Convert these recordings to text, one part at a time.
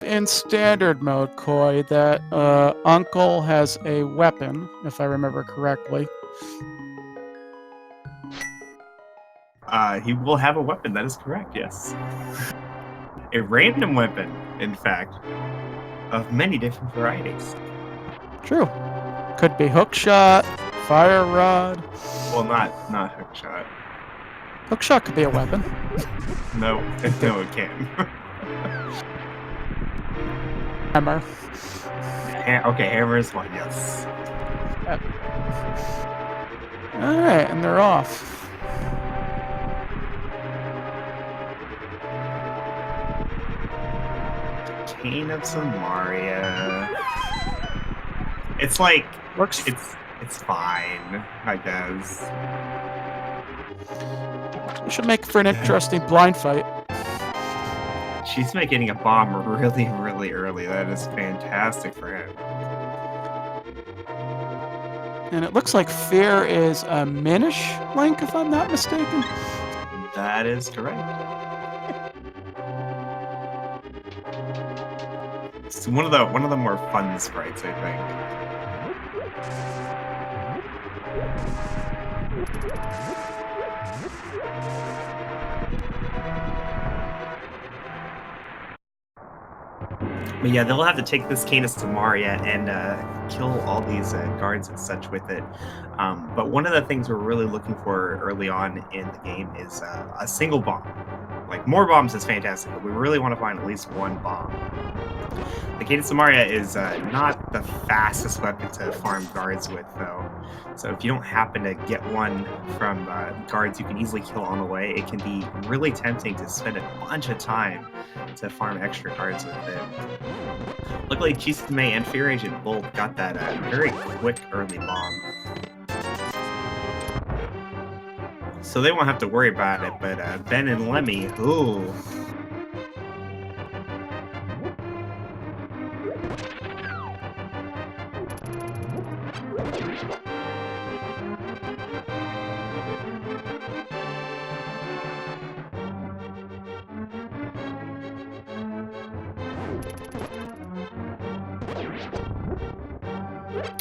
in standard mode, Koi, that Uncle has a weapon, if I remember correctly. He will have a weapon, that is correct, yes. A random weapon, in fact, of many different varieties. True. Could be hookshot, fire rod. Well, not hookshot. Hookshot could be a weapon. No, no, it can't. Hammer. Okay, hammer is one, yes. Alright, and they're off. Cane of Samaria. It's like Works. It's fine, I guess. We should make for an interesting blind fight. She's getting a bomb really, really early. That is fantastic for him. And it looks like fear is a Minish link, if I'm not mistaken. That is correct. It's one of the more fun sprites, I think. But yeah, they'll have to take this Canis to Maria and kill all these guards and such with it. But one of the things we're really looking for early on in the game is a single bomb. Like, more bombs is fantastic, but we really want to find at least one bomb. The Canis Maria is not the fastest weapon to farm guards with, though. So if you don't happen to get one from guards you can easily kill on the way, it can be really tempting to spend a bunch of time to farm extra guards with it. Luckily, Chisame and Fear Agent both got that very quick early bomb. So they won't have to worry about it, but Ben and Lemmy, ooh.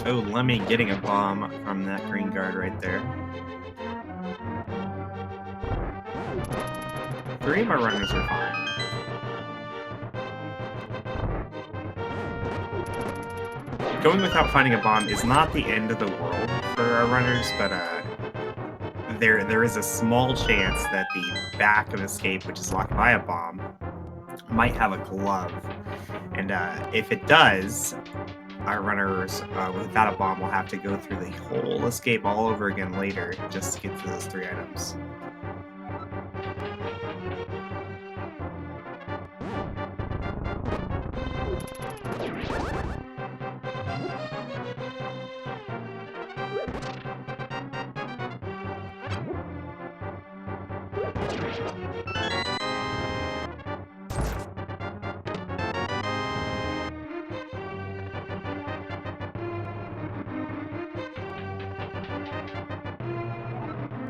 Oh, Lemmy getting a bomb from that green guard right there. 3 of our runners are fine. Going without finding a bomb is not the end of the world for our runners, but there is a small chance that the back of Escape, which is locked by a bomb, might have a glove. And if it does, our runners without a bomb will have to go through the whole escape all over again later just to get to those 3 items.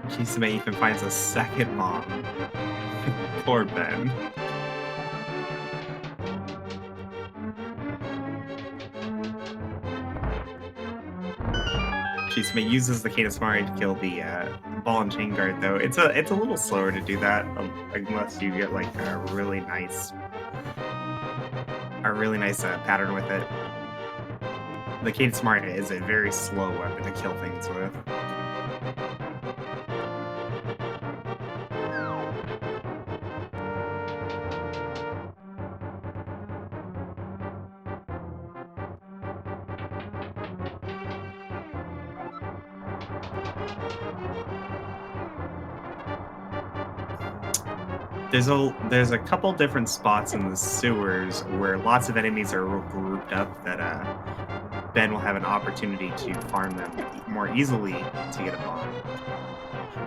Chisame even finds a second bomb. Poor Ben. Chisame uses the Canis Maria to kill the ball and chain guard, though. It's a little slower to do that unless you get like a really nice pattern with it. The Canis Maria is a very slow weapon to kill things with. There's a couple different spots in the sewers where lots of enemies are grouped up that Ben will have an opportunity to farm them more easily to get a bomb.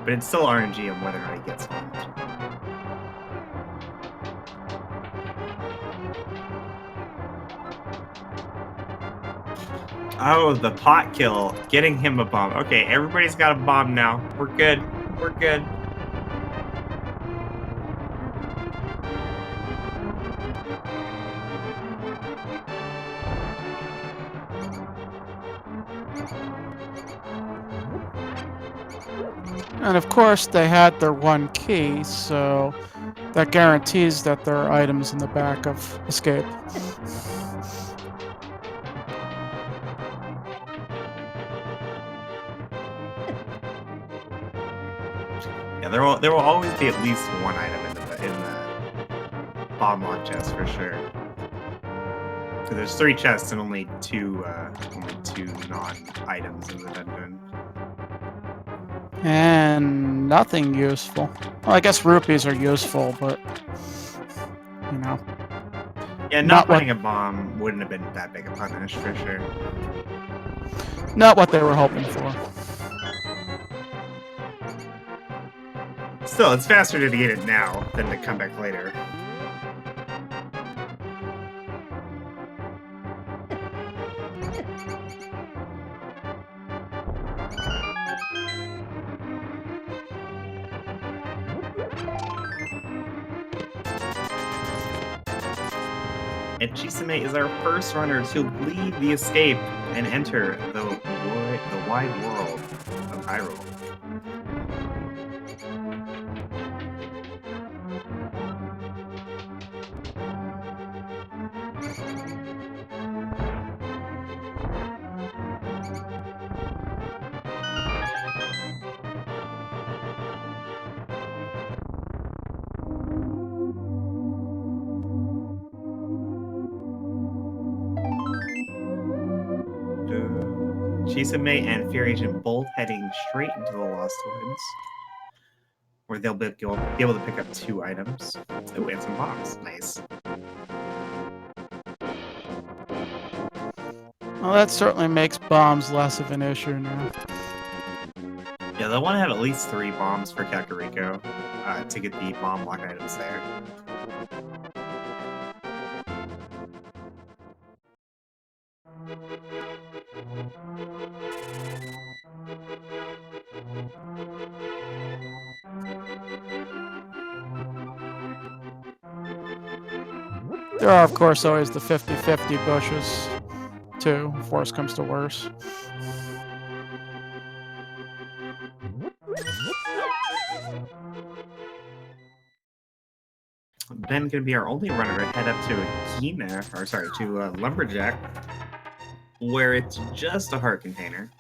But it's still RNG on whether or not he gets one. Oh, the pot kill, getting him a bomb. Okay, everybody's got a bomb now. We're good. We're good. And of course, they had their one key, so that guarantees that there are items in the back of Escape. Yeah, there will always be at least one item in the bomb lock chest for sure. So there's 3 chests and only two non-items in the dungeon. And nothing useful. Well, I guess rupees are useful, but you know. Yeah, not finding a bomb wouldn't have been that big a punish for sure. Not what they were hoping for. Still, it's faster to get it now than to come back later. And Chisame is our first runner to leave the escape and enter the wide world of Hyrule. Chisame and Fear Agent both heading straight into the Lost Woods, where they'll be able to pick up 2 items. Oh, and some bombs. Nice. Well, that certainly makes bombs less of an issue now. Yeah, they'll want to have at least 3 bombs for Kakariko to get the bomb lock items there. There are, of course, always the 50-50 bushes, too, if worse comes to worse. Ben gonna be our only runner to head up to Lumberjack, where it's just a heart container.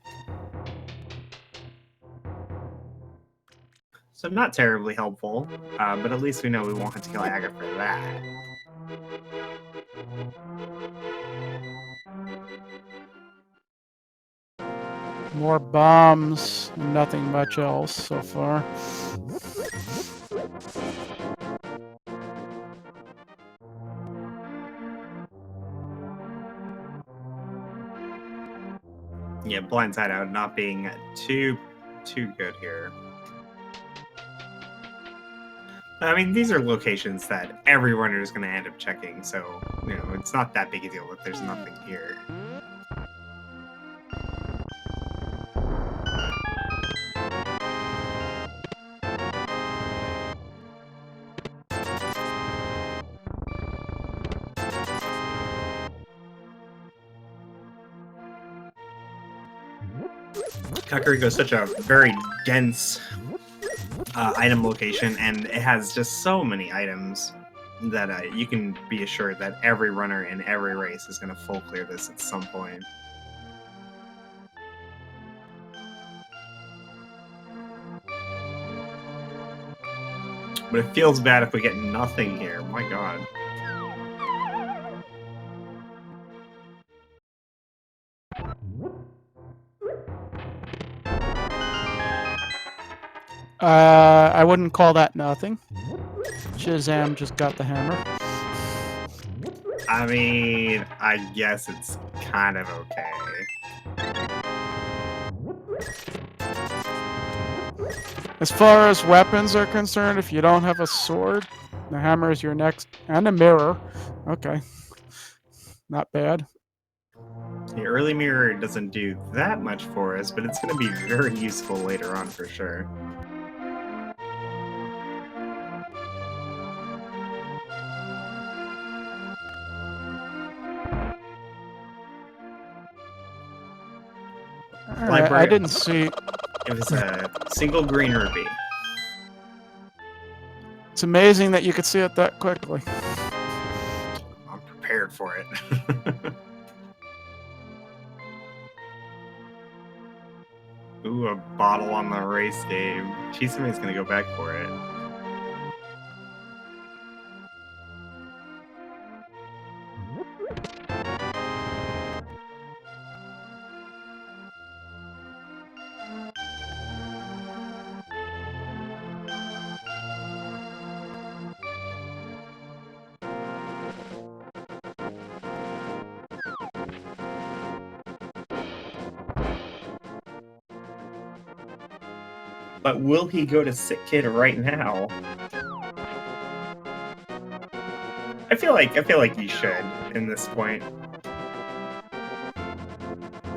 So not terribly helpful, but at least we know we won't have to kill Aga for that. More bombs and nothing much else so far. Yeah, blindside out not being too good here. I mean, these are locations that every runner is going to end up checking, so, you know, it's not that big a deal if there's nothing here. Kakariko is such a very dense item location, and it has just so many items that you can be assured that every runner in every race is going to full clear this at some point. But it feels bad if we get nothing here. My god. I wouldn't call that nothing. Shazam just got the hammer. I mean, I guess it's kind of okay. As far as weapons are concerned, if you don't have a sword, the hammer is your next, and a mirror. Okay. Not bad. The early mirror doesn't do that much for us, but it's going to be very useful later on for sure. Right, I didn't see It was a single green rupee. It's amazing that you could see it that quickly. I'm prepared for it. Ooh, a bottle on the race game. Chisame is gonna go back for it. But will he go to Sick Kid right now? I feel like he should in this point.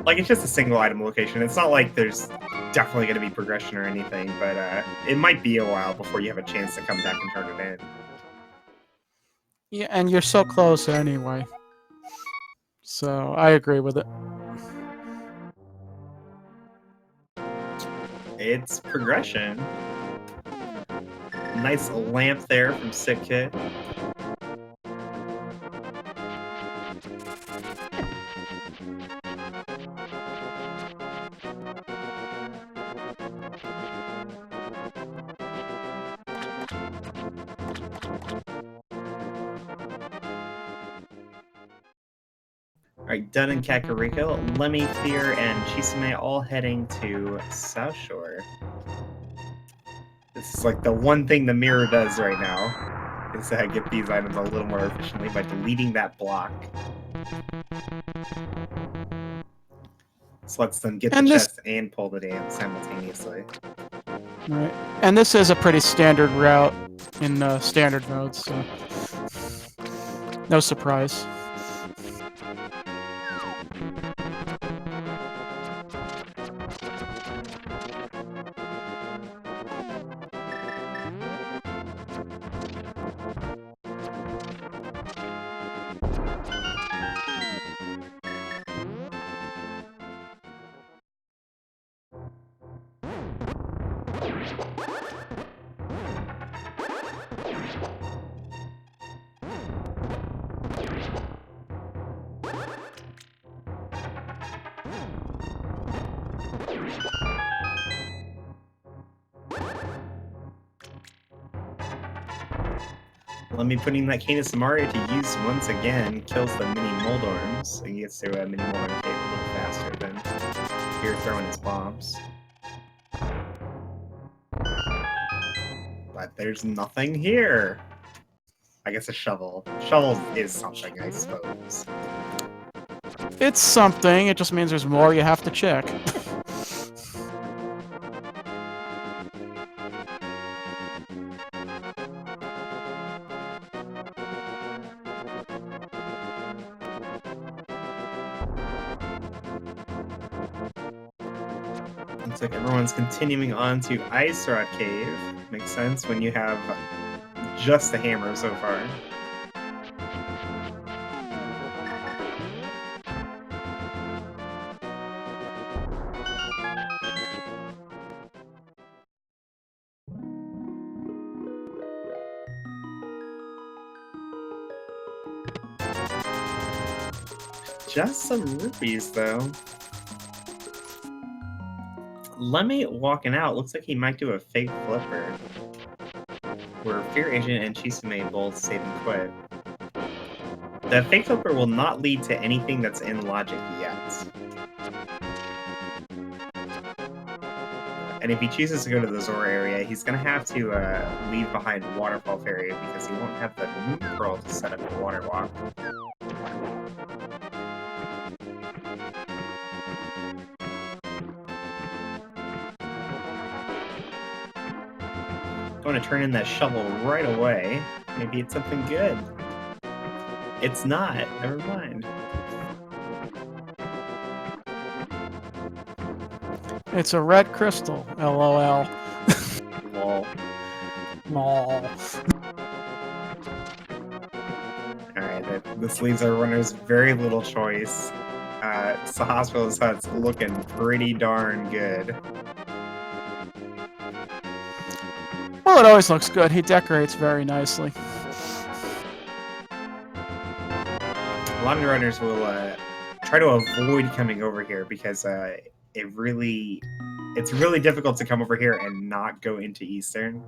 Like, it's just a single item location. It's not like there's definitely going to be progression or anything, but it might be a while before you have a chance to come back and turn it in. Yeah, and you're so close anyway. So I agree with it. It's progression. Nice lamp there from Sick Kid. Alright, Dun and Kakariko, Lemmy, Fear, and Chisame all heading to South Shore. This is like the one thing the mirror does right now, is get these items a little more efficiently by deleting that block. This lets them get the chest and pull the dam simultaneously. Right. And this is a pretty standard route in standard mode, so no surprise. Let me putting that Canis Samaria to use once again kills the mini Moldorms, so he gets to mini Moldorm cave a little faster than here throwing his bombs. But there's nothing here. I guess a shovel. Shovel is something, I suppose. It's something, it just means there's more you have to check. Looks like everyone's continuing on to Ice Rod Cave. Makes sense when you have just the hammer so far. Just some rupees, though. Lemmy walking out looks like he might do a fake flipper. Where Fear Agent and Chisame both save and quit. The fake flipper will not lead to anything that's in logic yet. And if he chooses to go to the Zora area, he's going to have to leave behind Waterfall Ferry because he won't have the Moon Pearl to set up the water walk. Going to turn in that shovel right away. Maybe it's something good. It's not. Never mind. It's a red crystal. LOL. Lol. Lol. Alright, this leaves our runners very little choice. Hospital's Hut's looking pretty darn good. Well, it always looks good. He decorates very nicely. A lot of runners will try to avoid coming over here because it's really difficult to come over here and not go into Eastern.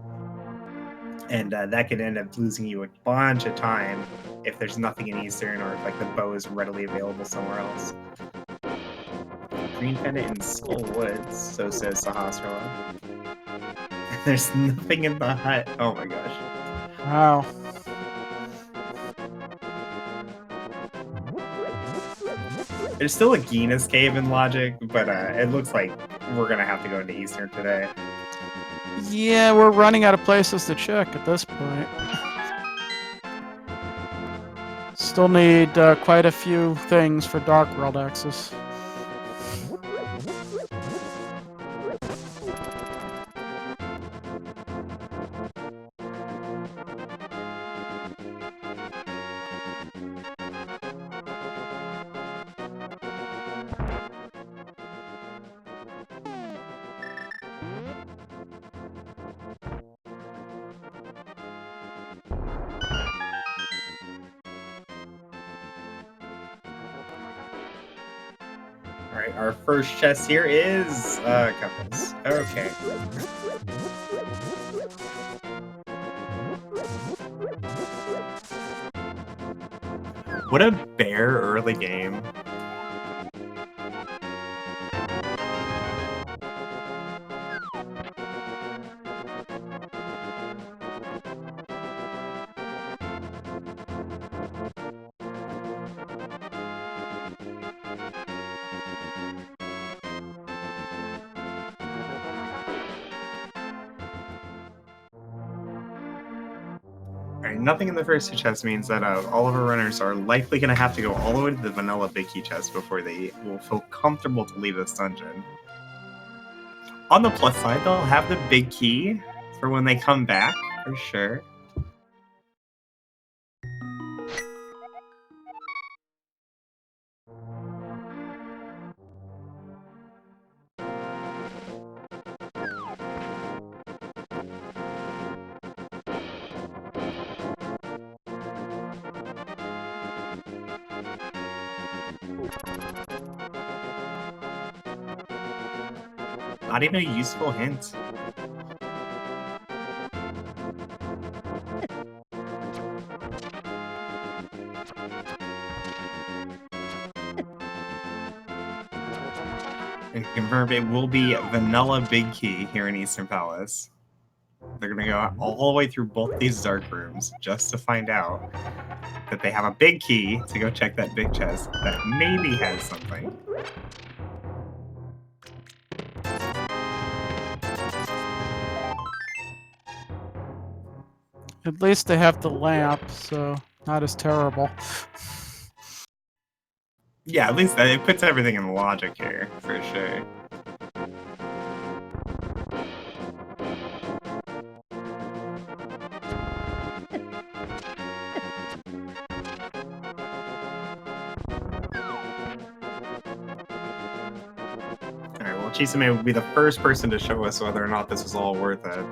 And that could end up losing you a bunch of time if there's nothing in Eastern or if like the bow is readily available somewhere else. Green Pendant in Skull Woods, so says Sahasrara. There's nothing in the hut. Oh my gosh. Wow. There's still a Gina's Cave in Logic, but it looks like we're gonna have to go into Eastern today. Yeah, we're running out of places to check at this point. Still need quite a few things for Dark World access. Alright, our first chest here is compass. Okay. What a bare early game. Alright, nothing in the first two chests means that all of our runners are likely going to have to go all the way to the vanilla big key chest before they will feel comfortable to leave this dungeon. On the plus side, they'll have the big key for when they come back, for sure. Not even a useful hint. And confirm it will be vanilla big key here in Eastern Palace. They're gonna go all the way through both these dark rooms just to find out that they have a big key to go check that big chest that maybe has something. At least they have the lamp, so not as terrible. Yeah, at least it puts everything in logic here, for sure. Alright, well, Chisame would be the first person to show us whether or not this was all worth it.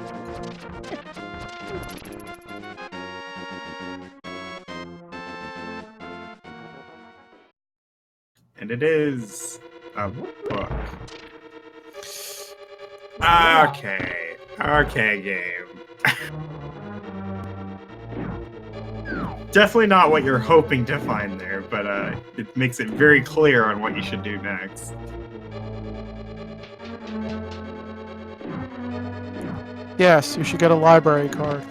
And it is a book. Okay. Okay, game. Definitely not what you're hoping to find there, but it makes it very clear on what you should do next. Yes, you should get a library card.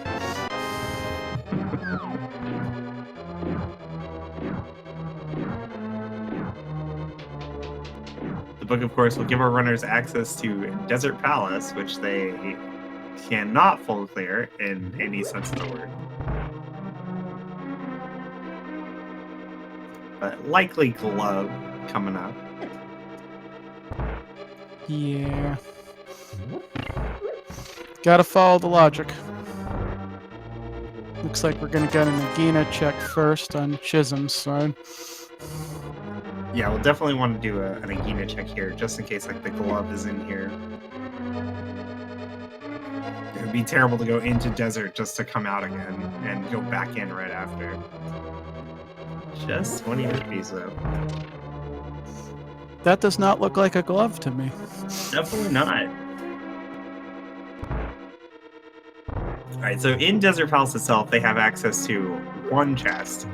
The book, of course, will give our runners access to Desert Palace, which they cannot full clear in any sense of the word. But likely glove coming up. Yeah. Gotta follow the logic. Looks like we're gonna get an Agina check first on Chisholm's side. Yeah, we'll definitely want to do an Agina check here, just in case like the glove is in here. be terrible to go into desert just to come out again and go back in right after. Just 20 rupees though. That does not look like a glove to me. Definitely not. Alright, so in Desert Palace itself, they have access to one chest,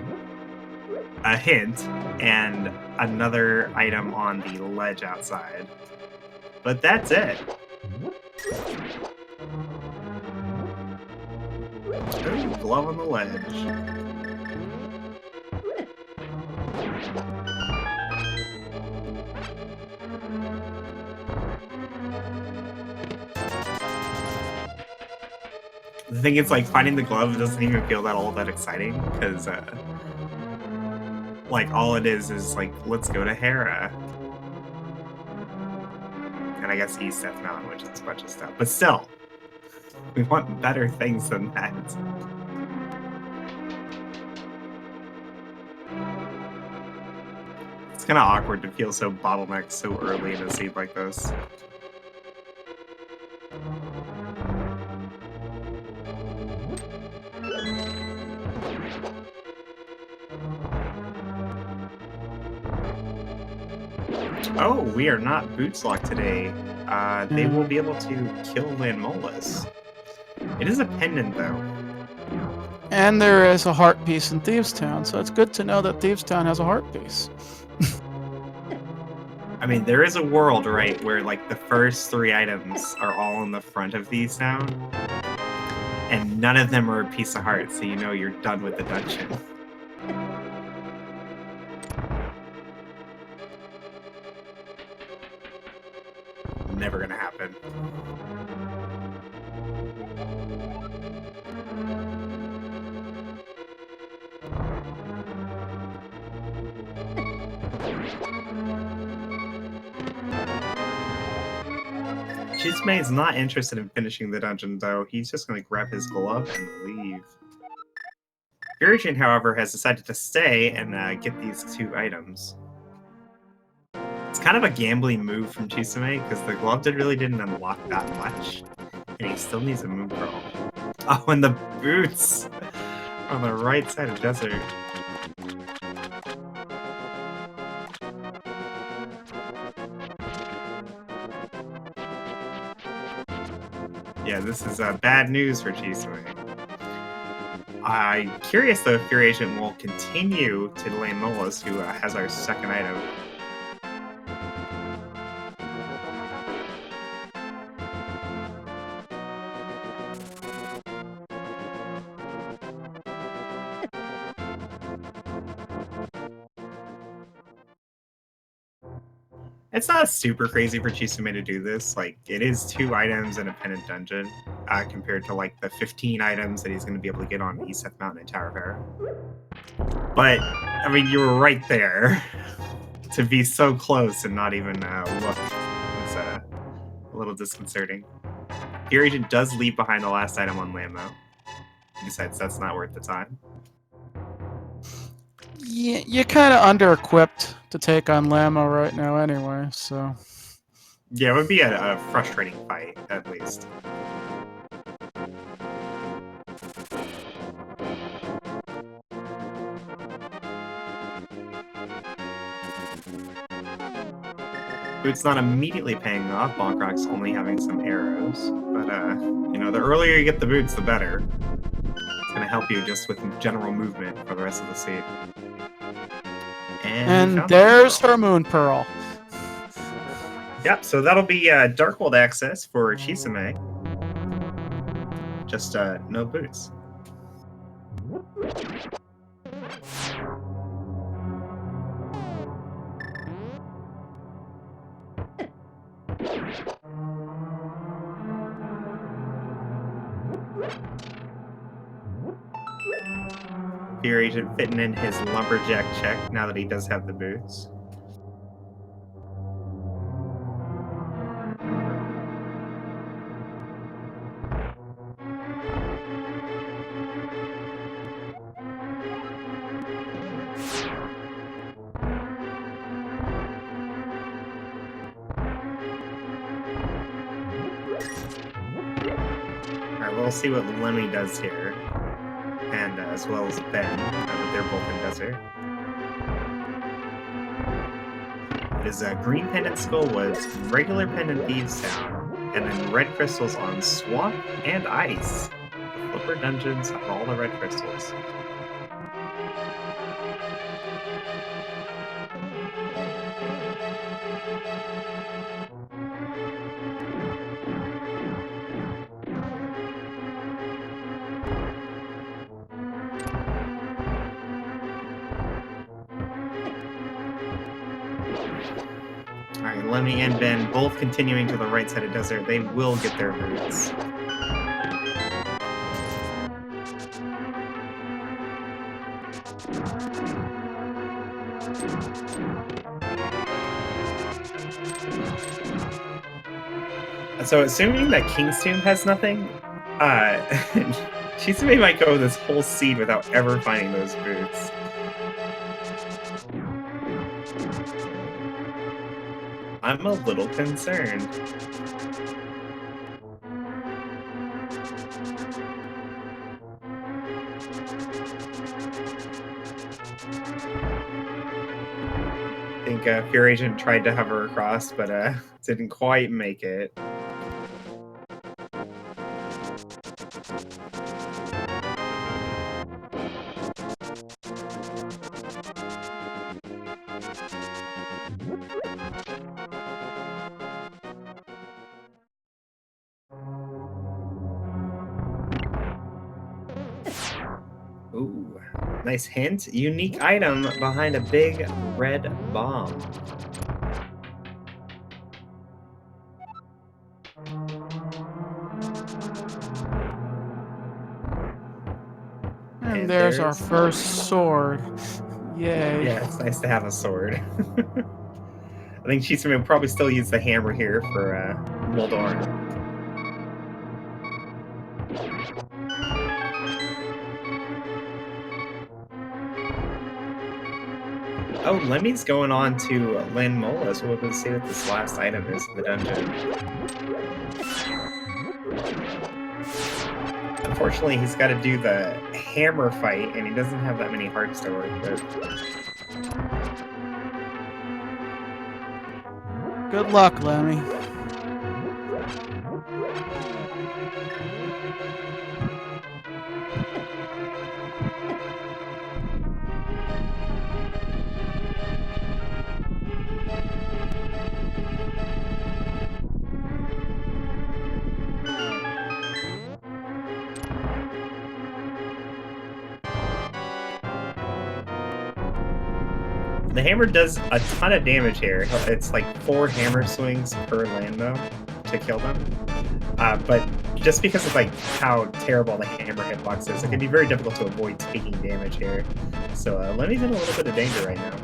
a hint, and another item on the ledge outside. But that's it. Ooh, glove on the ledge. The thing is, like, finding the glove doesn't even feel all that exciting, because, like, all it is, like, let's go to Hera. And I guess East Death Mountain, which is a bunch of stuff. But still, we want better things than that. It's kind of awkward to feel so bottlenecked so early in a seed like this. Oh, we are not boots locked today. They will be able to kill Landmolus. It is a pendant, though. And there is a heart piece in Thieves Town, so it's good to know that Thieves Town has a heart piece. I mean, there is a world, right, where, like, the first 3 items are all in the front of Thieves Town, and none of them are a piece of heart, so you know you're done with the dungeon. Never gonna happen. Chisme is not interested in finishing the dungeon, though. He's just gonna grab his glove and leave. Virgin, however, has decided to stay and get these 2 items. It's kind of a gambling move from Chisme, because the glove really didn't unlock that much. And he still needs a moon pearl. Oh, and the boots! On the right side of desert. Yeah, this is bad news for Chisme. I'm curious, though, if Fury Agent will continue to land Molas, who has our second item. It's not super crazy for Chisme to do this. Like, it is 2 items in a pendant dungeon, compared to, like, the 15 items that he's going to be able to get on East Death Mountain and Tower of Hera. But, I mean, you were right there. To be so close and not even look is a little disconcerting. Fury Agent does leave behind the last item on land, though. He decides that's not worth the time. Yeah, you're kind of under-equipped to take on Lamo right now anyway, so... Yeah, it would be a frustrating fight, at least. Boots not immediately paying off, Bonkrock's only having some arrows. But, you know, the earlier you get the boots, the better. It's going to help you just with general movement for the rest of the seed. And there's her moon pearl. Yep, so that'll be Darkhold access for Chisme. Just no boots. Fear Agent fitting in his lumberjack check now that he does have the boots. we'll see what Lemmy does here, and as well as Ben. They're both in desert. His green pendant skull was regular pendant thieves town, and then red crystals on swamp and ice. The flipper dungeons have all the red crystals. Alright, Lemmy and Ben both continuing to the right side of desert. They will get their boots. So assuming that King's Tomb has nothing, Chisame might go this whole seed without ever finding those boots. I'm a little concerned. I think Fear Agent tried to hover across, but didn't quite make it. Ooh, nice hint. Unique item behind a big red bomb. And there's our first sword. Yay. Yeah, it's nice to have a sword. I think Chisame will probably still use the hammer here for Moldorn. Oh, Lemmy's going on to Land Mola, so we'll be able to see what this last item is in the dungeon. Unfortunately, he's got to do the hammer fight, and he doesn't have that many hearts to work with. Good luck, Lemmy. The hammer does a ton of damage here. It's like 4 hammer swings per Lando to kill them. But just because of like how terrible the hammer hitbox is, it can be very difficult to avoid taking damage here. So Lemmy's in a little bit of danger right now.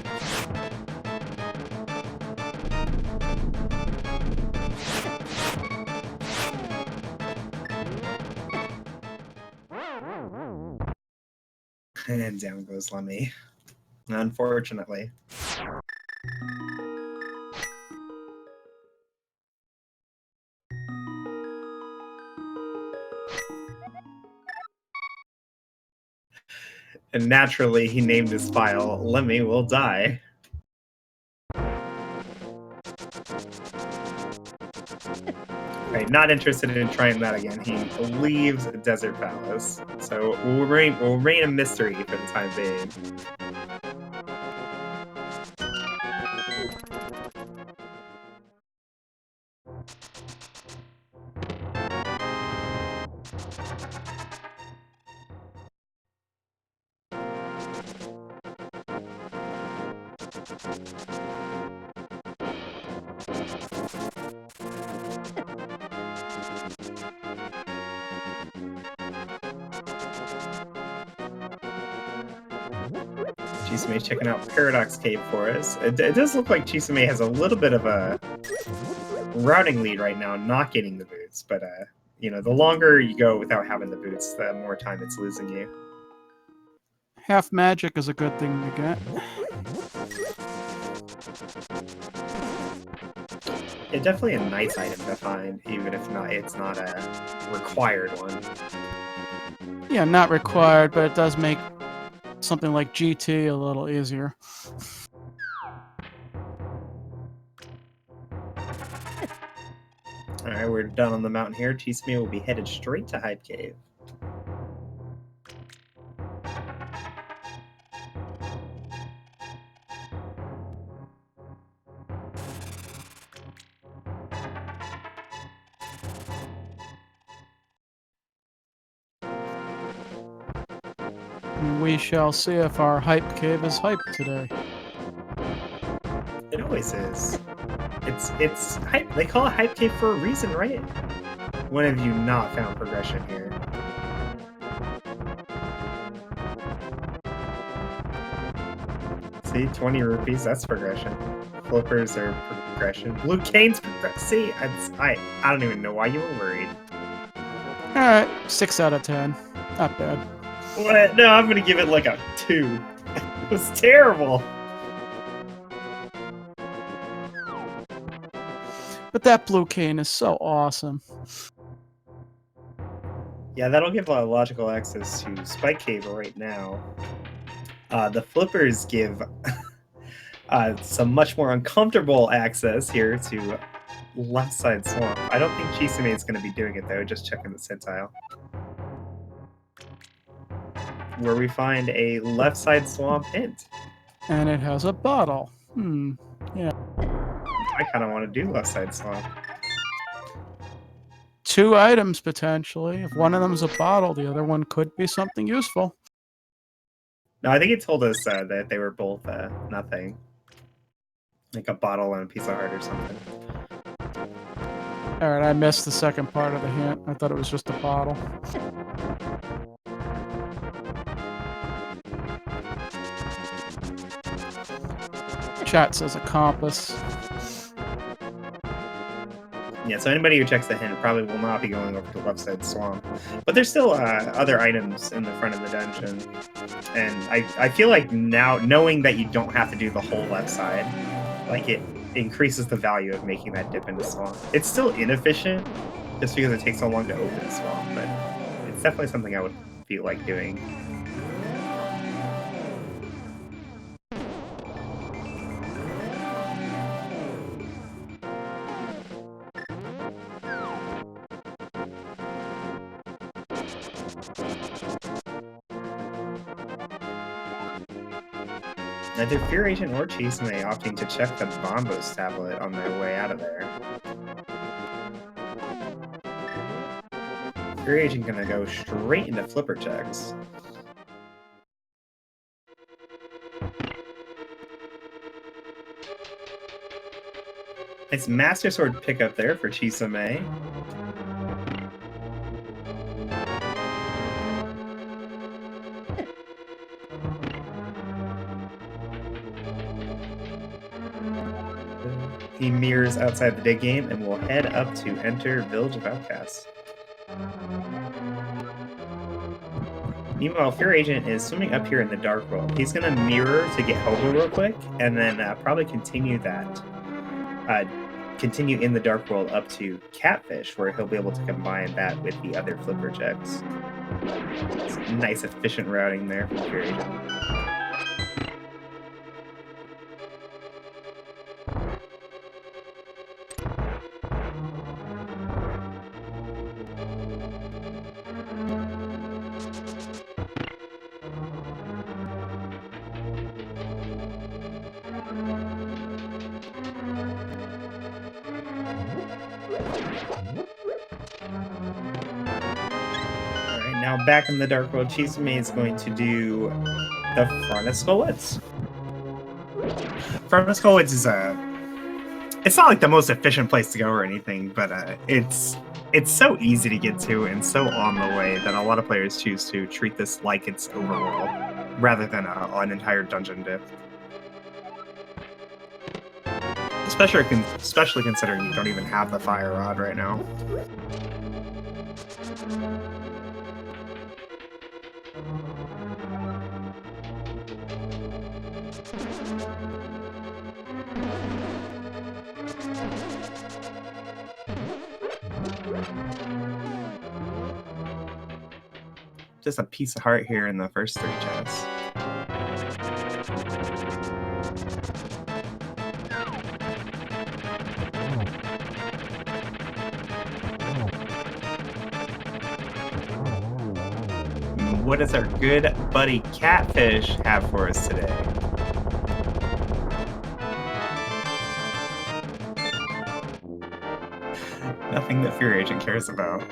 And down goes Lemmy. Unfortunately. And naturally, he named his file, Lemmy Will Die. Right, not interested in trying that again. He leaves Desert Palace. So we'll remain a mystery for the time being. Chisame checking out Paradox Cave for us. It does look like Chisame has a little bit of a routing lead right now, not getting the boots. But, you know, the longer you go without having the boots, the more time it's losing you. Half magic is a good thing to get. It's definitely a nice item to find, even if it's not a required one. Yeah, not required, but it does make something like GT a little easier. Alright, we're done on the mountain here. Chisme will be headed straight to Hype Cave. We shall see if our hype cave is hyped today. It always is. It's hype. They call it Hype Cave for a reason, right? When have you not found progression here? See, 20 rupees, that's progression. Flippers are progression. Blue canes progression. See, I don't even know why you were worried. Alright, 6 out of 10. Not bad. What? No, I'm gonna give it like a 2. It was terrible. But that blue cane is so awesome. Yeah, that'll give logical access to Spike Cave right now. The flippers give some much more uncomfortable access here to left side swamp. I don't think Chisame is going to be doing it though, just checking the centile. Where we find a left side swamp hint. And it has a bottle. Yeah. I kind of want to do left side swamp. 2 items potentially. If one of them's a bottle, the other one could be something useful. No, I think it told us that they were both nothing. Like a bottle and a piece of heart or something. Alright, I missed the second part of the hint. I thought it was just a bottle. Chat says a compass. Yeah, so anybody who checks the hint probably will not be going over to left side swamp. But there's still other items in the front of the dungeon. And I feel like now, knowing that you don't have to do the whole left side, like it increases the value of making that dip into swamp. It's still inefficient, just because it takes so long to open the swamp, but it's definitely something I would feel like doing. Neither Fear Agent or Chisame opting to check the Bombos tablet on their way out of there. Fear Agent gonna go straight into flipper checks. Nice Master Sword pickup there for Chisame. He mirrors outside the day game and will head up to enter Village of Outcasts. Meanwhile, Fear Agent is swimming up here in the Dark World. He's going to mirror to get Hobo real quick, and then probably continue that. Continue in the Dark World up to Catfish, where he'll be able to combine that with the other flipper checks. Some nice, efficient routing there from Fear Agent. Now back in the Dark World, Chisame is going to do the Front of Skullwoods. Front of Skullwoods is it's not like the most efficient place to go or anything, but it's so easy to get to and so on the way that a lot of players choose to treat this like it's overworld rather than an entire dungeon dip. Especially considering you don't even have the fire rod right now. just a piece of heart here in the first 3 chests. What does our good buddy Catfish have for us today? Nothing that Fear Agent cares about.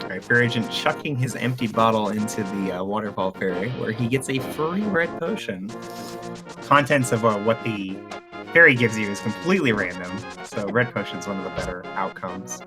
Alright, Fear Agent chucking his empty bottle into the waterfall fairy, where he gets a free red potion. Contents of what the fairy gives you is completely random, so red potion's one of the better outcomes.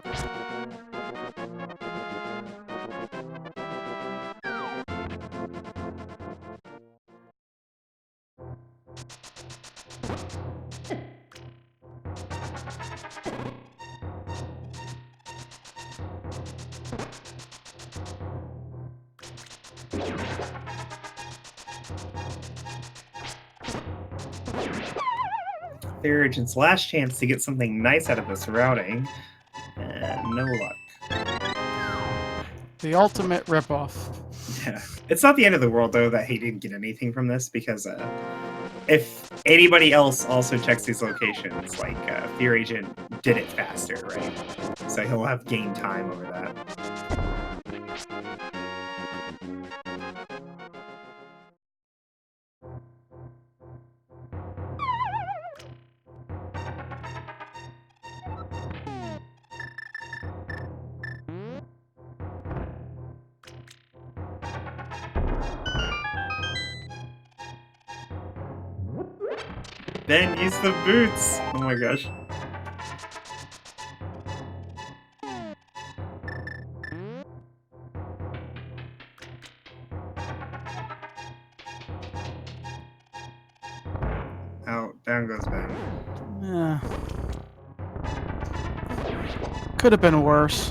Fear Agent's last chance to get something nice out of this routing, and no luck. The ultimate ripoff. Yeah. It's not the end of the world, though, that he didn't get anything from this, because if anybody else also checks these locations, like, Fear Agent did it faster, right? So he'll have gained time over that. Ben, use the boots! Oh my gosh. Out, down goes Ben. Yeah. Could have been worse.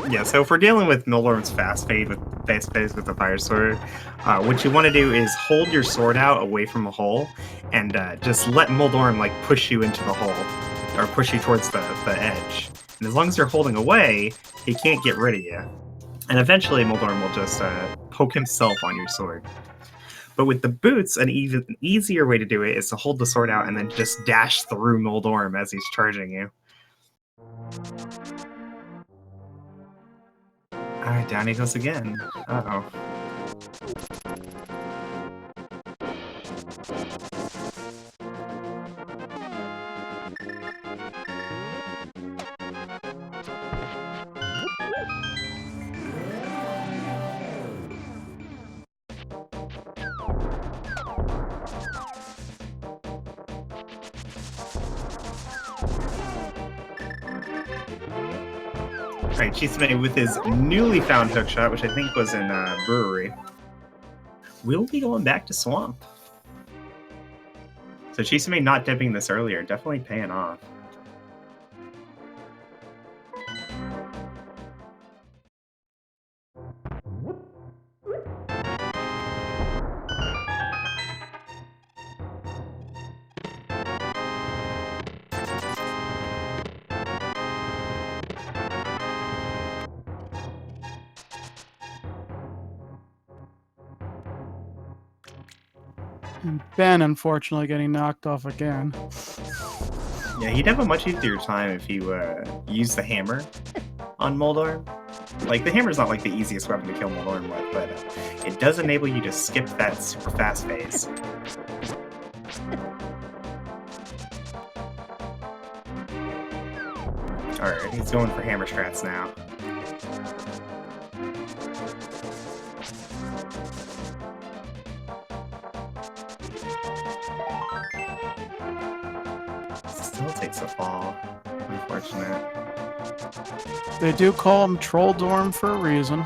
Yeah, so if we're dealing with Noldorm's fast phase with the fire sword, what you want to do is hold your sword out away from the hole, and just let Noldorm like push you into the hole, or push you towards the edge. And as long as you're holding away, he can't get rid of you. And eventually, Noldorm will just poke himself on your sword. But with the boots, an even easier way to do it is to hold the sword out and then just dash through Noldorm as he's charging you. Alright, down he goes again. Uh-oh. Alright, Chisame with his newly found hookshot, which I think was in Brewery. We'll be going back to Swamp. So Chisame not dipping this earlier, definitely paying off. And Ben, unfortunately, getting knocked off again. Yeah, he'd have a much easier time if you used the hammer on Moldorm. Like, the hammer's not like the easiest weapon to kill Moldorm with, but it does enable you to skip that super fast phase. Alright, he's going for hammer strats now. Still takes a fall. Unfortunate. They do call him Trolldorm for a reason.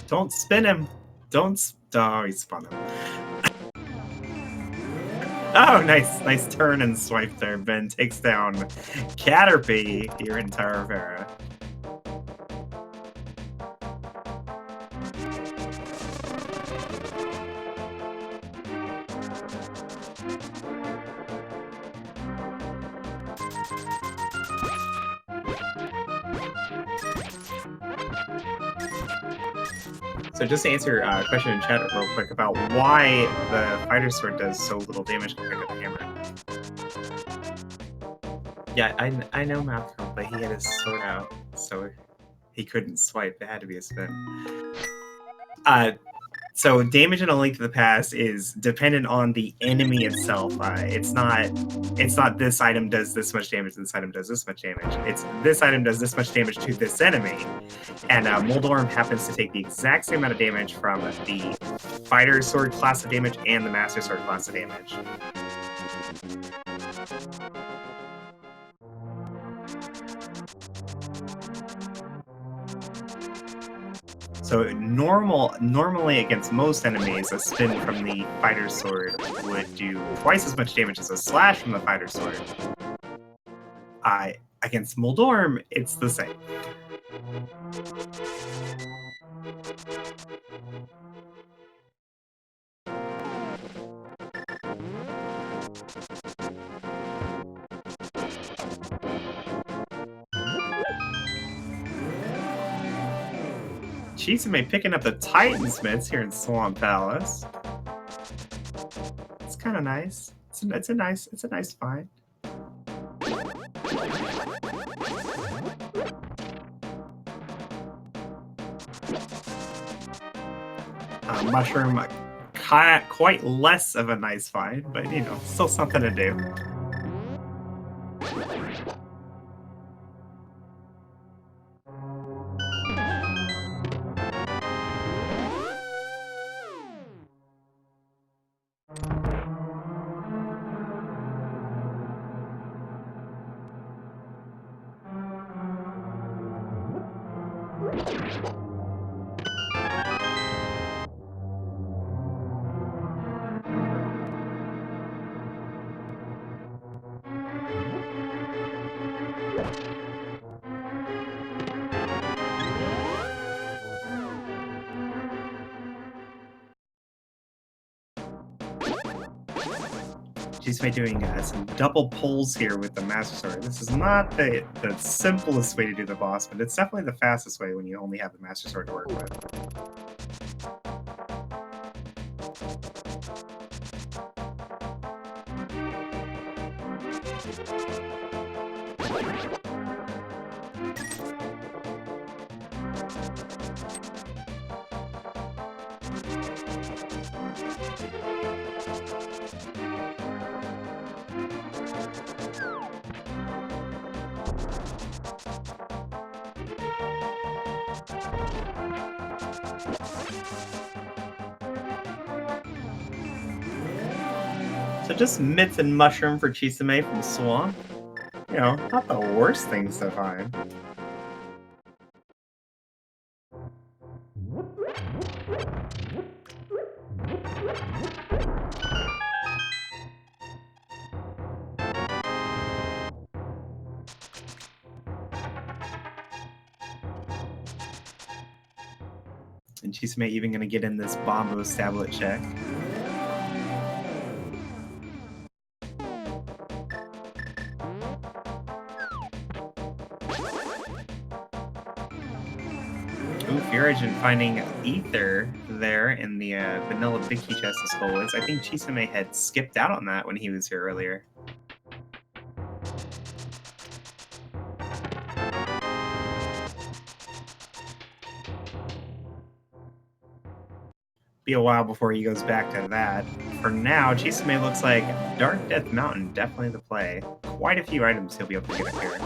Don't spin him. Oh, he spun him. Oh, nice turn and swipe there. Ben takes down Caterpie here in Taravera. So just to answer a question in chat real quick about why the fighter sword does so little damage compared to the hammer. Yeah, I know Malcolm, but he had his sword out, so he couldn't swipe. It had to be a spin. So damage in A Link to the Past is dependent on the enemy itself. It's not this item does this much damage, this item does this much damage. It's this item does this much damage to this enemy. And Moldorm happens to take the exact same amount of damage from the Fighter Sword class of damage and the Master Sword class of damage. So normally against most enemies, a spin from the Fighter Sword would do twice as much damage as a slash from the Fighter Sword. Against Moldorm, it's the same. Chisame picking up the Titansmiths here in Swamp Palace. It's kind of nice. It's a nice find. Mushroom, quite less of a nice find, but you know, still something to do. Chisame doing some double pulls here with the Master Sword. This is not the simplest way to do the boss, but it's definitely the fastest way when you only have the Master Sword to work with. So just Myth and Mushroom for Chisame from Swamp. You know, not the worst things to find. And Chisame even going to get in this Bombo Stablet check. Origin finding Ether there in the vanilla Big Key chest of Skullwoods. I think Chisame had skipped out on that when he was here earlier. Be a while before he goes back to that. For now, Chisame looks like Dark Death Mountain, definitely the play. Quite a few items he'll be able to get up here.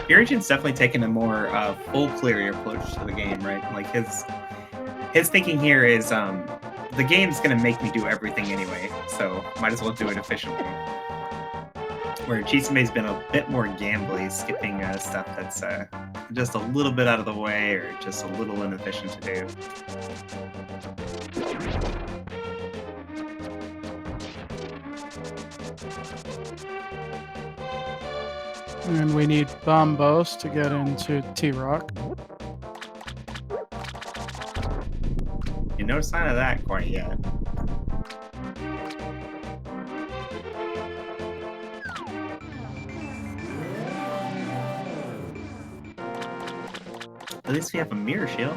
Irrigen's definitely taken a more full clear approach to the game, right? Like his thinking here is the game's gonna make me do everything anyway, so might as well do it efficiently. Where Chisume's been a bit more gambly, skipping stuff that's just a little bit out of the way or just a little inefficient to do. And we need Bombos to get into T-Rock. No sign of that quite yet. At least we have a mirror shield.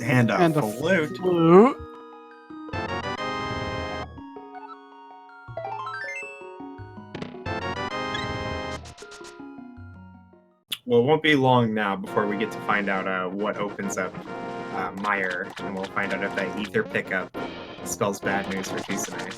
And a flute. Well, it won't be long now before we get to find out what opens up Meyer, and we'll find out if that ether pickup spells bad news for Chisume.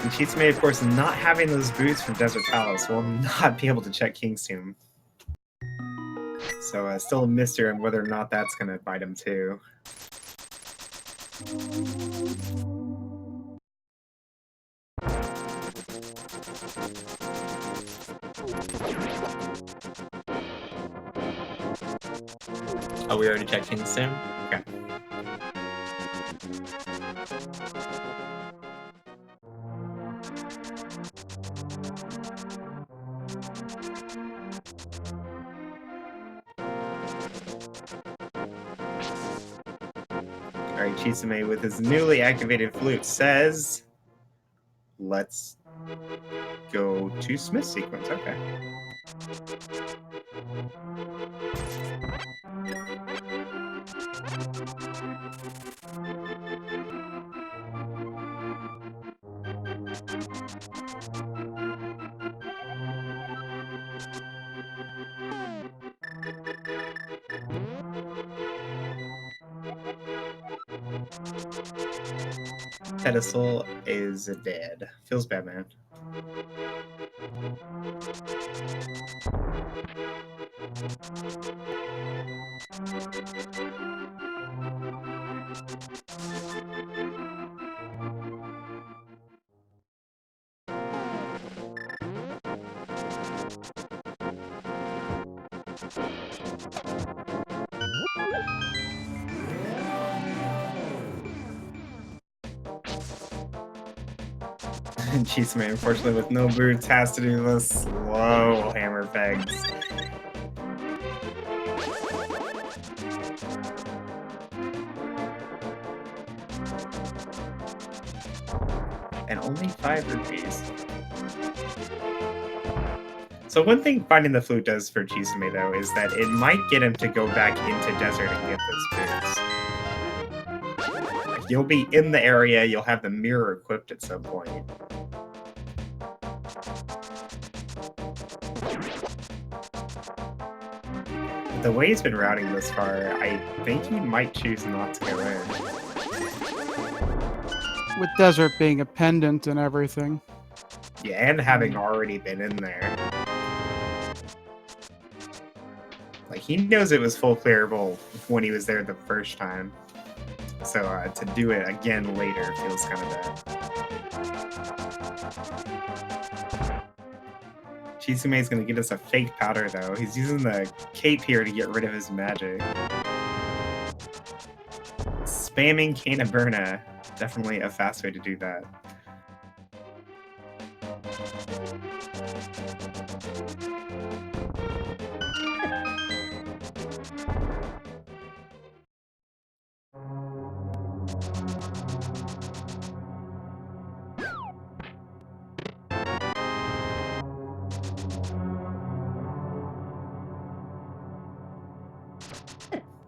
And Chisume, of course, not having those boots from Desert Palace, will not be able to check King's Tomb. So still a mystery on whether or not that's going to bite him too. Oh, we already checked King's Tomb? Okay. Alright, Chisume with his newly activated flute says, let's go to Smith sequence. Okay. Pedestal is dead. Feels bad, man. And Chisume, unfortunately, with no boots, has to do the slow hammer pegs. And only 5 rupees. So one thing finding the flute does for Chisume, though, is that it might get him to go back into desert and get those boots. Like, you'll be in the area, you'll have the mirror equipped at some point. The way he's been routing this far, I think he might choose not to go in. With desert being a pendant and everything. Yeah, and having already been in there. Like, he knows it was full clearable when he was there the first time. So to do it again later feels kind of bad. Chisume's gonna get us a fake powder, though. He's using the cape here to get rid of his magic. Spamming Kana Burna. Definitely a fast way to do that.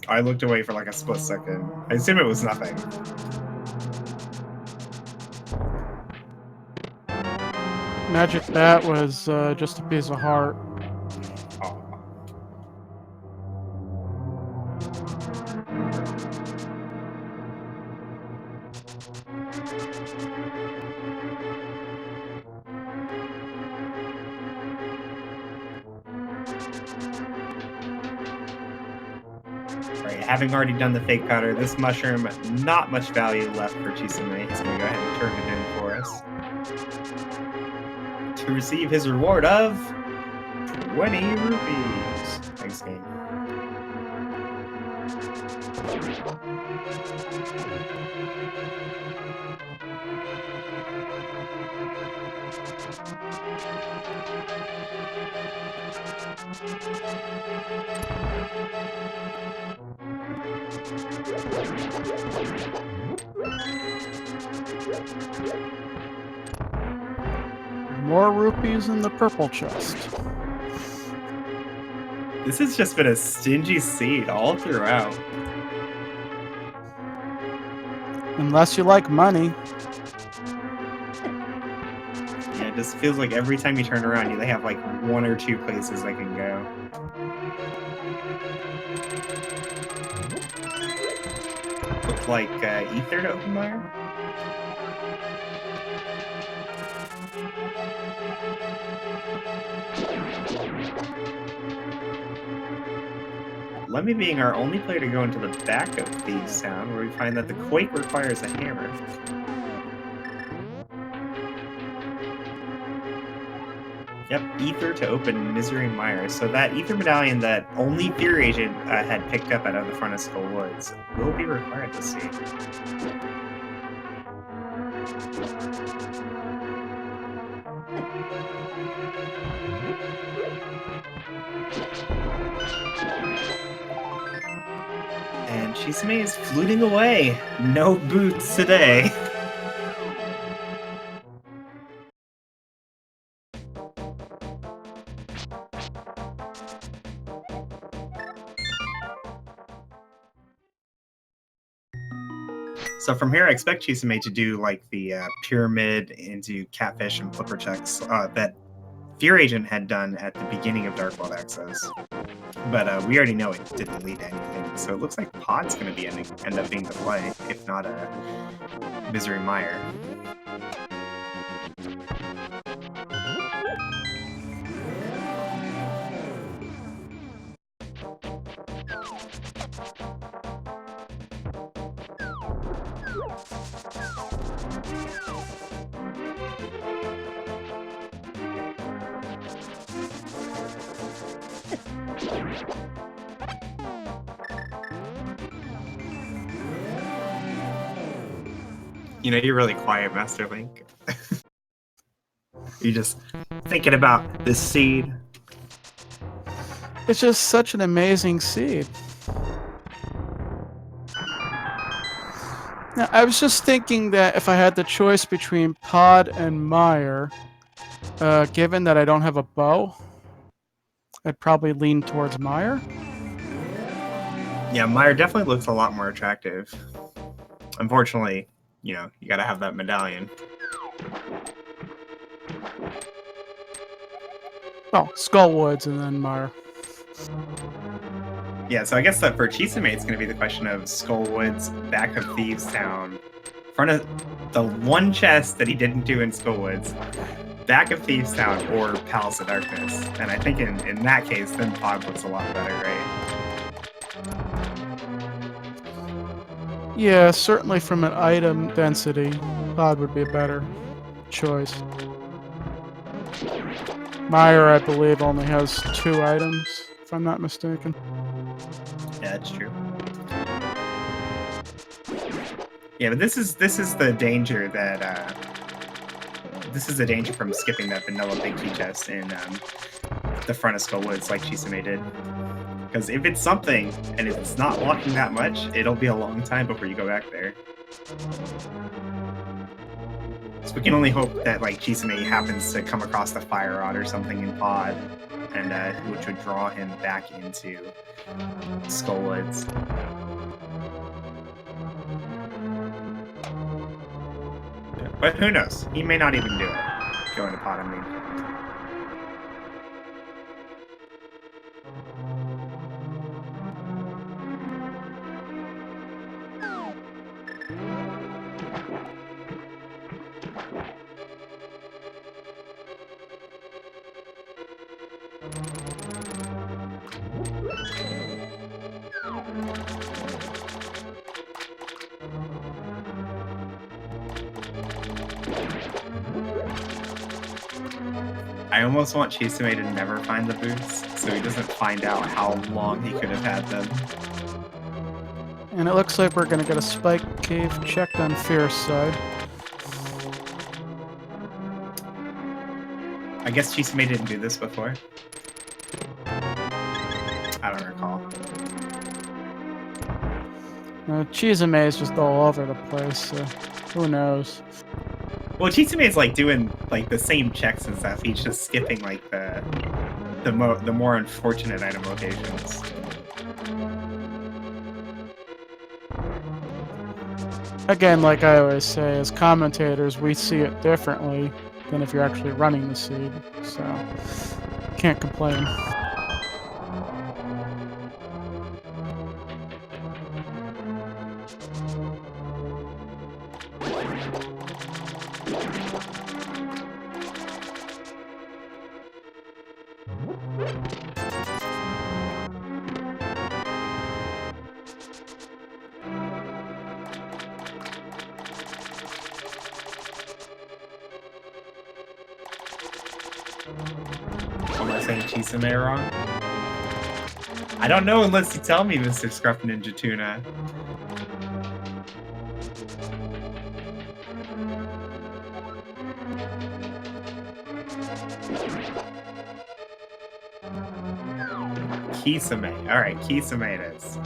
I looked away for like a split second. I assume it was nothing. Magic Bat was just a piece of heart. Aw. Right, having already done the fake powder, this mushroom, not much value left for Chisame. He's going to go ahead and turn it in for us. To receive his reward of 20 rupees. Thanks, game. More rupees in the purple chest. This has just been a stingy seed all throughout. Unless you like money. Yeah, it just feels like every time you turn around, they have like 1 or 2 places I can go. Look like Ether to open fire. Lemmy being our only player to go into the back of Thieves Town, where we find that the Quake requires a hammer. Yep, Ether to open Misery Mire. So that Ether medallion that only Fear Agent had picked up out of the front of Skull Woods will be required to see. And Chisame is fluting away. No boots today. So from here, I expect Chisame to do like the pyramid into catfish and flipper checks that Fear Agent had done at the beginning of Dark World Access. But we already know it didn't lead to anything, so it looks like Pod's going to be end up being the play, if not a Misery Mire. You know, you're really quiet, Master Link. You're just thinking about this seed. It's just such an amazing seed. Now, I was just thinking that if I had the choice between Pod and Mire, given that I don't have a bow, I'd probably lean towards Mire. Yeah, Mire definitely looks a lot more attractive. Unfortunately, you know, you gotta have that medallion. Oh, Skullwoods and then Mire. Yeah, so I guess that for Chisame, it's going to be the question of Skullwoods, back of Thieves Town, front of the one chest that he didn't do in Skullwoods, back of Thieves Town, or Palace of Darkness. And I think in that case, then Pod looks a lot better, right? Yeah, certainly from an item density, Pod would be a better choice. Mire, I believe, only has 2 items, if I'm not mistaken. Yeah, that's true. Yeah, but this is the danger that this is the danger from skipping that vanilla big key chest in the front of Skullwoods like Chisame did. Because if it's something and if it's not blocking that much, it'll be a long time before you go back there. So we can only hope that like Chisame happens to come across the fire rod or something in pod, and which would draw him back into Skullwoods. But who knows? He may not even do it. Go into pod, I mean. I almost want Chisame to never find the boots, so he doesn't find out how long he could have had them. And it looks like we're gonna get a spike cave checked on Fear's side. I guess Chisame didn't do this before. I don't recall. Chisame is just all over the place, so who knows? Well, Chisame is like doing like the same checks and stuff. He's just skipping like the more unfortunate item locations. Again, like I always say, as commentators, we see it differently than if you're actually running the seed, so can't complain. Am I saying Chisame wrong? I don't know unless you tell me, Mr. Scruff Ninja Tuna. Kisame. Alright, Kisame it is.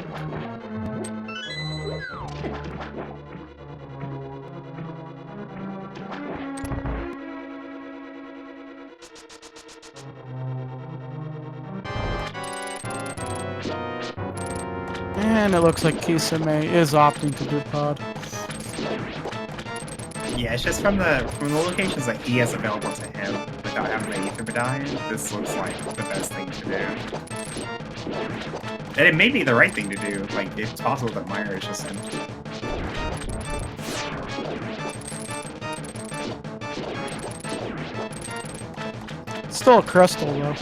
And it looks like Kisame is opting to do pod. Yeah, it's just from the locations that he has available to him without having the Aether Medallion, this looks like the best thing to do. And it may be the right thing to do. Like, it's possible that Meyer is just empty. Still a crystal though.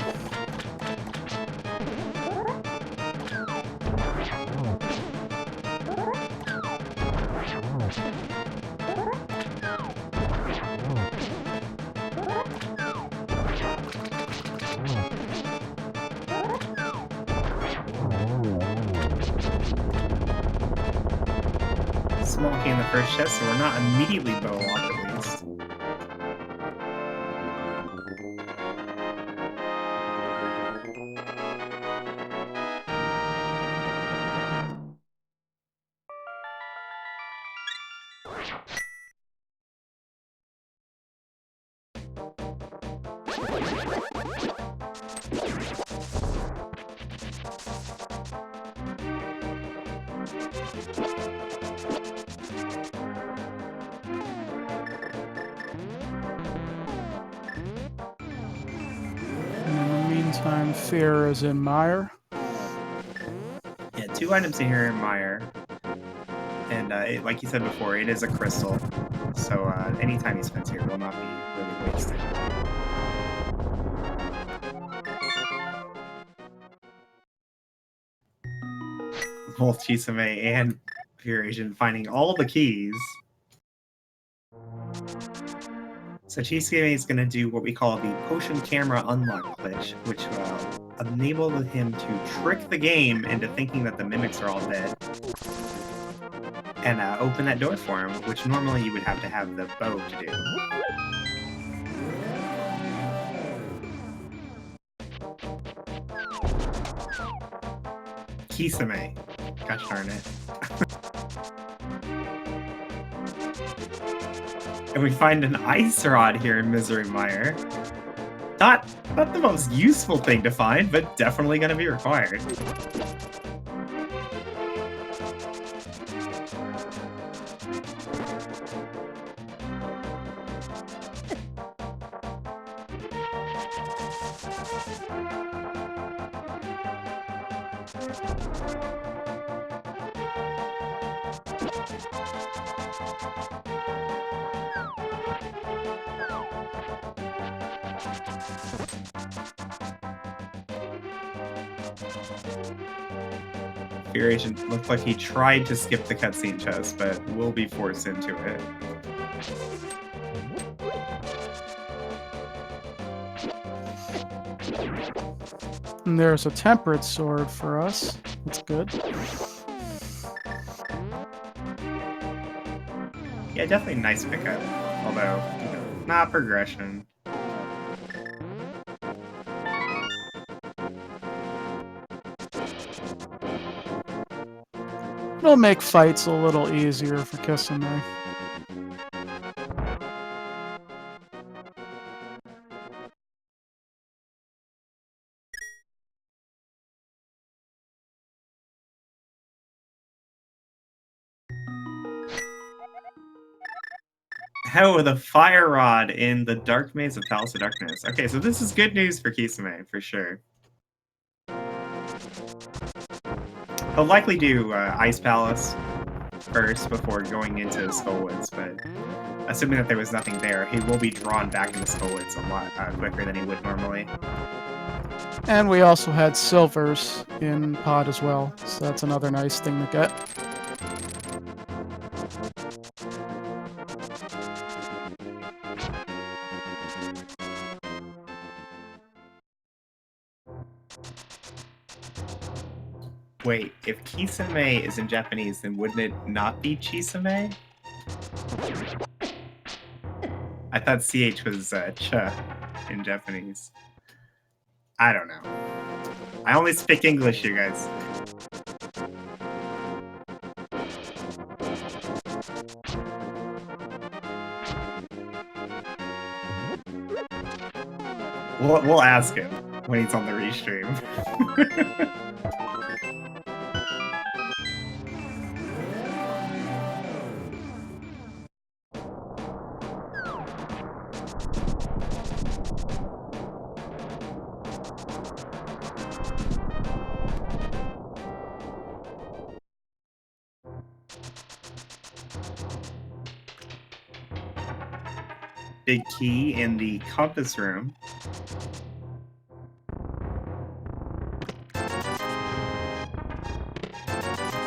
Smoking in the first chest, so we're not immediately bow locked at least. Meantime, Fear is in Mire. Yeah, 2 items in here in Meyer. And like you said before, it is a crystal. So any time he spends here will not be really wasted. Both Chisame and Furation finding all the keys. So Chisame is going to do what we call the potion camera unlock glitch, which will enable him to trick the game into thinking that the mimics are all dead. And open that door for him, which normally you would have to have the bow to do. Kisame. Gosh darn it. And we find an ice rod here in Misery Mire. Not the most useful thing to find, but definitely going to be required. Fear Agent looked like he tried to skip the cutscene chest, but will be forced into it. And there's a temperate sword for us. That's good. Yeah, definitely a nice pickup. Although, not progression. It'll make fights a little easier for Kisame. Oh, the fire rod in the Dark Maze of Palace of Darkness. Okay, so this is good news for Kisame, for sure. He'll likely do Ice Palace first before going into Skullwoods, but assuming that there was nothing there, he will be drawn back into Skullwoods a lot quicker than he would normally. And we also had silvers in pod as well, so that's another nice thing to get. Wait, if Kisame is in Japanese, then wouldn't it not be Chisame? I thought CH was Ch in Japanese. I don't know. I only speak English, you guys. We'll ask him when he's on the restream. Big key in the compass room.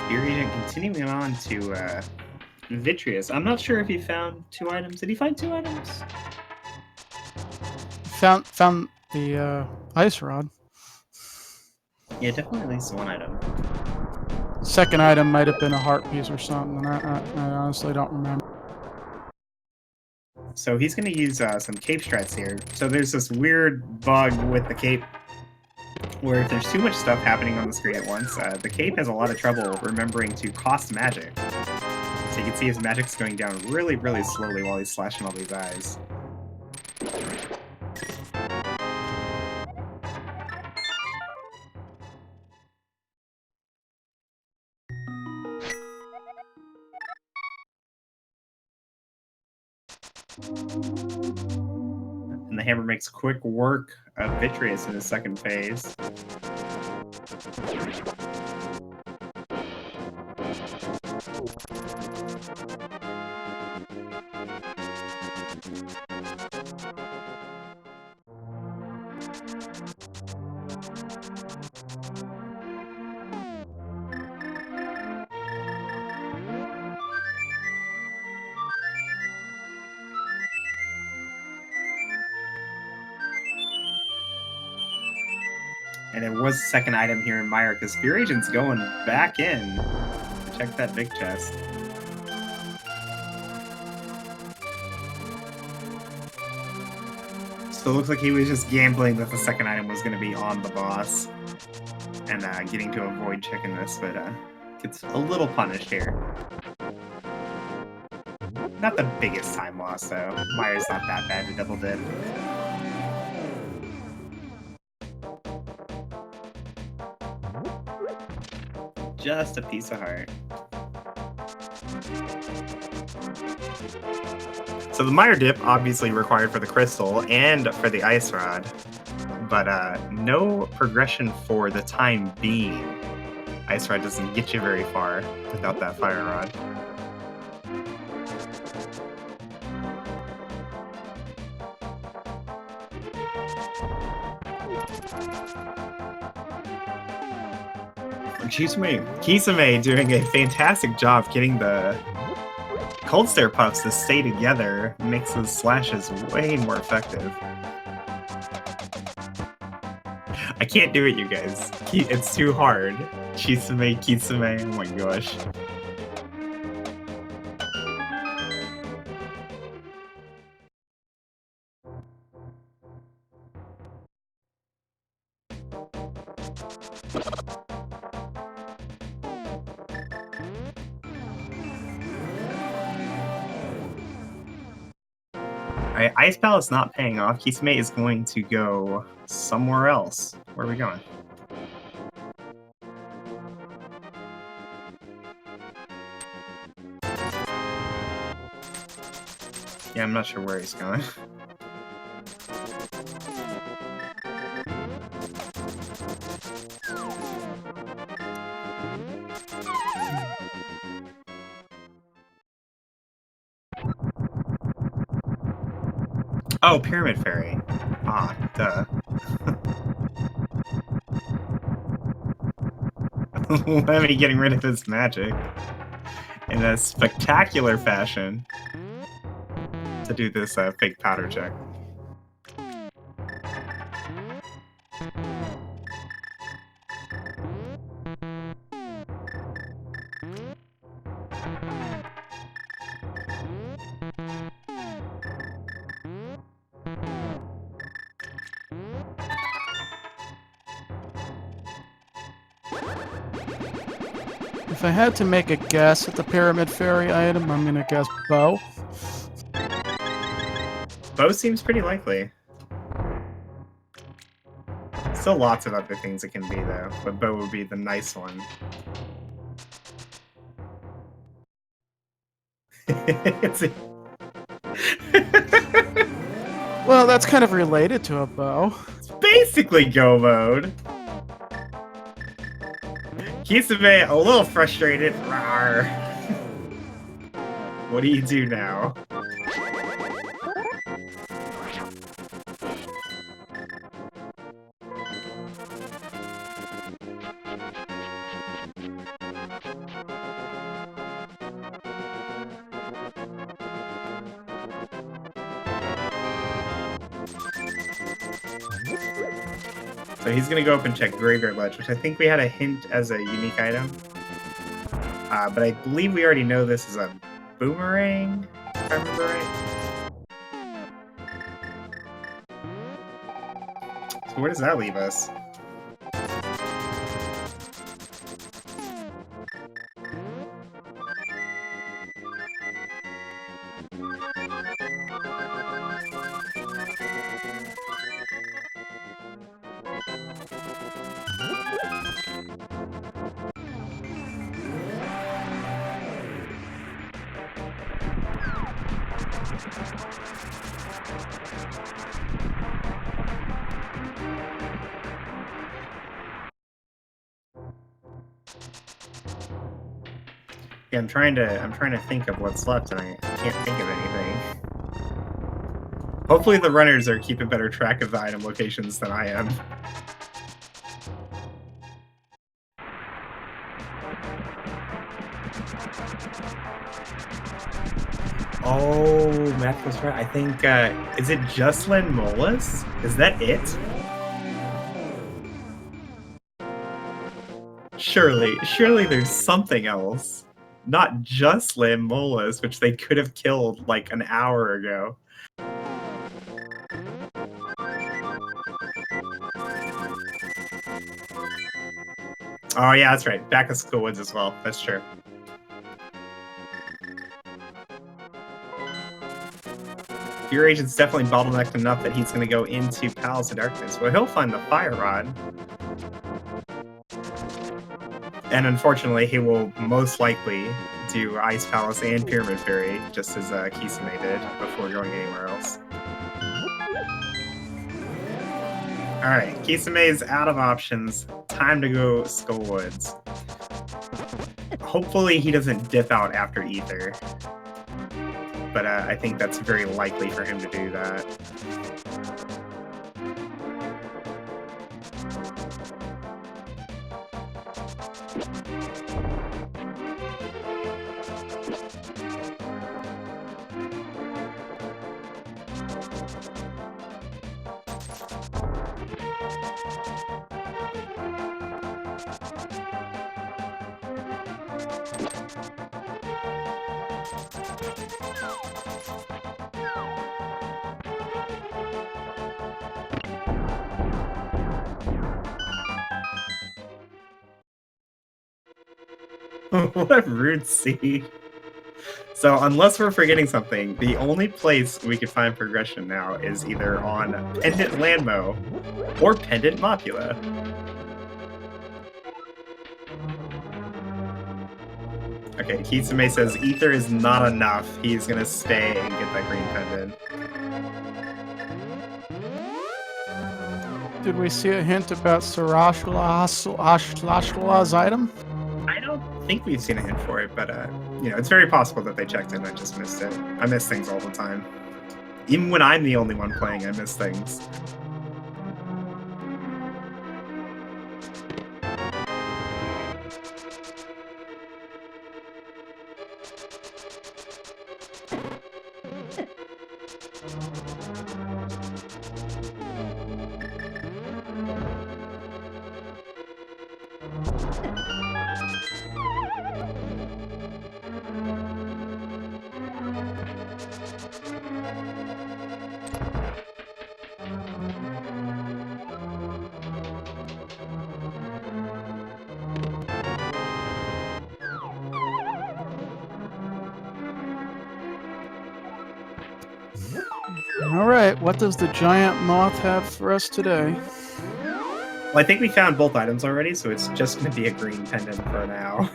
Fear Agent continuing on to Vitreous. I'm not sure if he found 2 items. Did he find 2 items? Found the ice rod. Yeah, definitely at least 1 item. Second item might have been a heart piece or something. I honestly don't remember. So he's going to use some cape strats here. So there's this weird bug with the cape where if there's too much stuff happening on the screen at once, the cape has a lot of trouble remembering to cost magic. So you can see his magic's going down really, really slowly while he's slashing all these eyes. And the hammer makes quick work of Vitreous in the second phase. And there was a second item here in Mire, because Fear Agent's going back in to check that big chest. So it looks like he was just gambling that the second item was going to be on the boss. And getting to avoid checking this, but gets a little punished here. Not the biggest time loss, though. Mire's not that bad to double dip. Just a piece of heart. So the Mire dip obviously required for the crystal and for the ice rod, but no progression for the time being. Ice rod doesn't get you very far without that fire rod. Kisame doing a fantastic job getting the Cold Stare Puffs to stay together, makes his slashes way more effective. I can't do it, you guys. It's too hard. Kisame, oh my gosh. Alright, Ice Palace not paying off. Kisame is going to go somewhere else. Where are we going? Yeah, I'm not sure where he's going. Oh, Pyramid Fairy. Ah, duh. Lemmy getting rid of his magic in a spectacular fashion to do this fake powder check. If I had to make a guess at the Pyramid Fairy item, I'm gonna guess bow. Bow seems pretty likely. Still lots of other things it can be, though, but bow would be the nice one. Well, that's kind of related to a bow. It's basically go mode. Kisame a little frustrated. Rawr. What do you do now? So he's gonna go up and check Graveyard Ledge, which I think we had a hint as a unique item. But I believe we already know this is a boomerang, if I remember right. So where does that leave us? Yeah, I'm trying to think of what's left, and I can't think of anything. Hopefully the runners are keeping better track of the item locations than I am. Oh, Matt was right. I think, is it just Len Molas? Is that it? Surely there's something else. Not just Len Molas, which they could have killed like an hour ago. Oh yeah, that's right. Back of School Woods as well. That's true. Fury Agent's definitely bottlenecked enough that he's going to go into Palace of Darkness, where he'll find the Fire Rod. And unfortunately, he will most likely do Ice Palace and Pyramid Fairy, just as Kisame did, before going anywhere else. Alright, Kisame is out of options. Time to go Skull Woods. Hopefully he doesn't dip out after Ether. But I think that's very likely for him to do that. What a rude seed. So unless we're forgetting something, the only place we could find progression now is either on Pendant Landmo or Pendant Mopula. Okay, Kisame says Ether is not enough. He's gonna stay and get that green pendant. Did we see a hint about Sarashla's item? I don't think we've seen a hint for it, but you know, it's very possible that they checked in and I just missed it. I miss things all the time. Even when I'm the only one playing, I miss things. All right, what does the giant moth have for us today? Well, I think we found both items already, so it's just going to be a green pendant for now.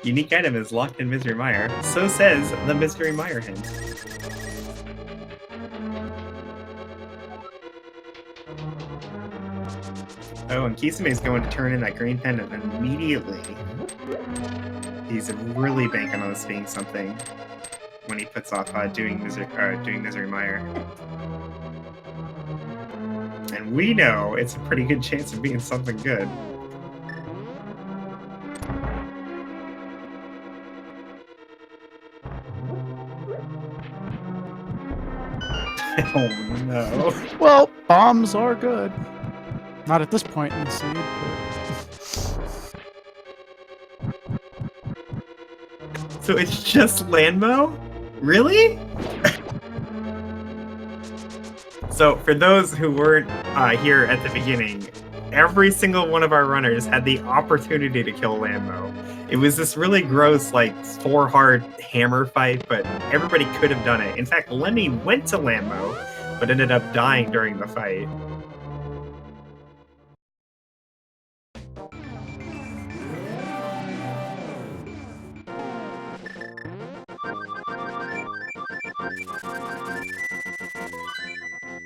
Unique item is locked in Mystery Mire. So says the Mystery Mire hint. Oh, and Kisame is going to turn in that green pendant immediately. He's really banking on this being something when he puts off doing Misery Mire. And we know it's a pretty good chance of being something good. Oh no. Well, bombs are good. Not at this point in the seed, but... So it's just Landmo? Really? So for those who weren't here at the beginning, every single one of our runners had the opportunity to kill Landmo. It was this really gross, like, 4-hard hammer fight, but everybody could have done it. In fact, Lemmy went to Landmo, but ended up dying during the fight.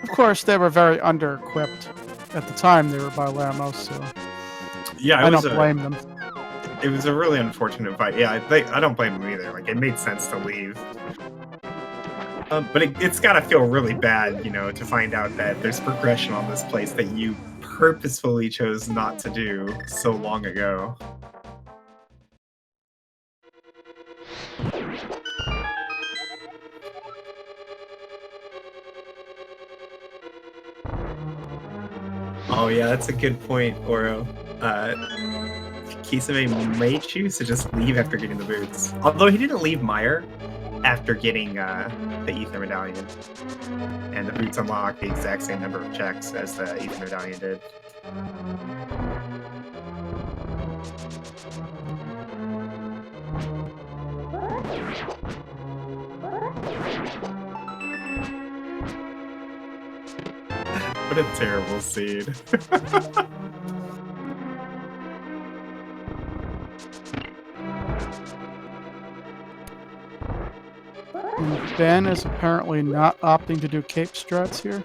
Of course, they were very under-equipped. At the time, they were by Lamos, so Yeah, I don't blame them. It was a really unfortunate fight. Yeah, I don't blame them either. Like, it made sense to leave. But it's gotta feel really bad, you know, to find out that there's progression on this place that you purposefully chose not to do so long ago. Oh yeah, that's a good point, Oro. Kisame may choose to just leave after getting the boots. Although he didn't leave Meyer after getting the Ether Medallion. And the boots unlock the exact same number of checks as the Ether Medallion did. What a terrible scene. And Ben is apparently not opting to do cape struts here.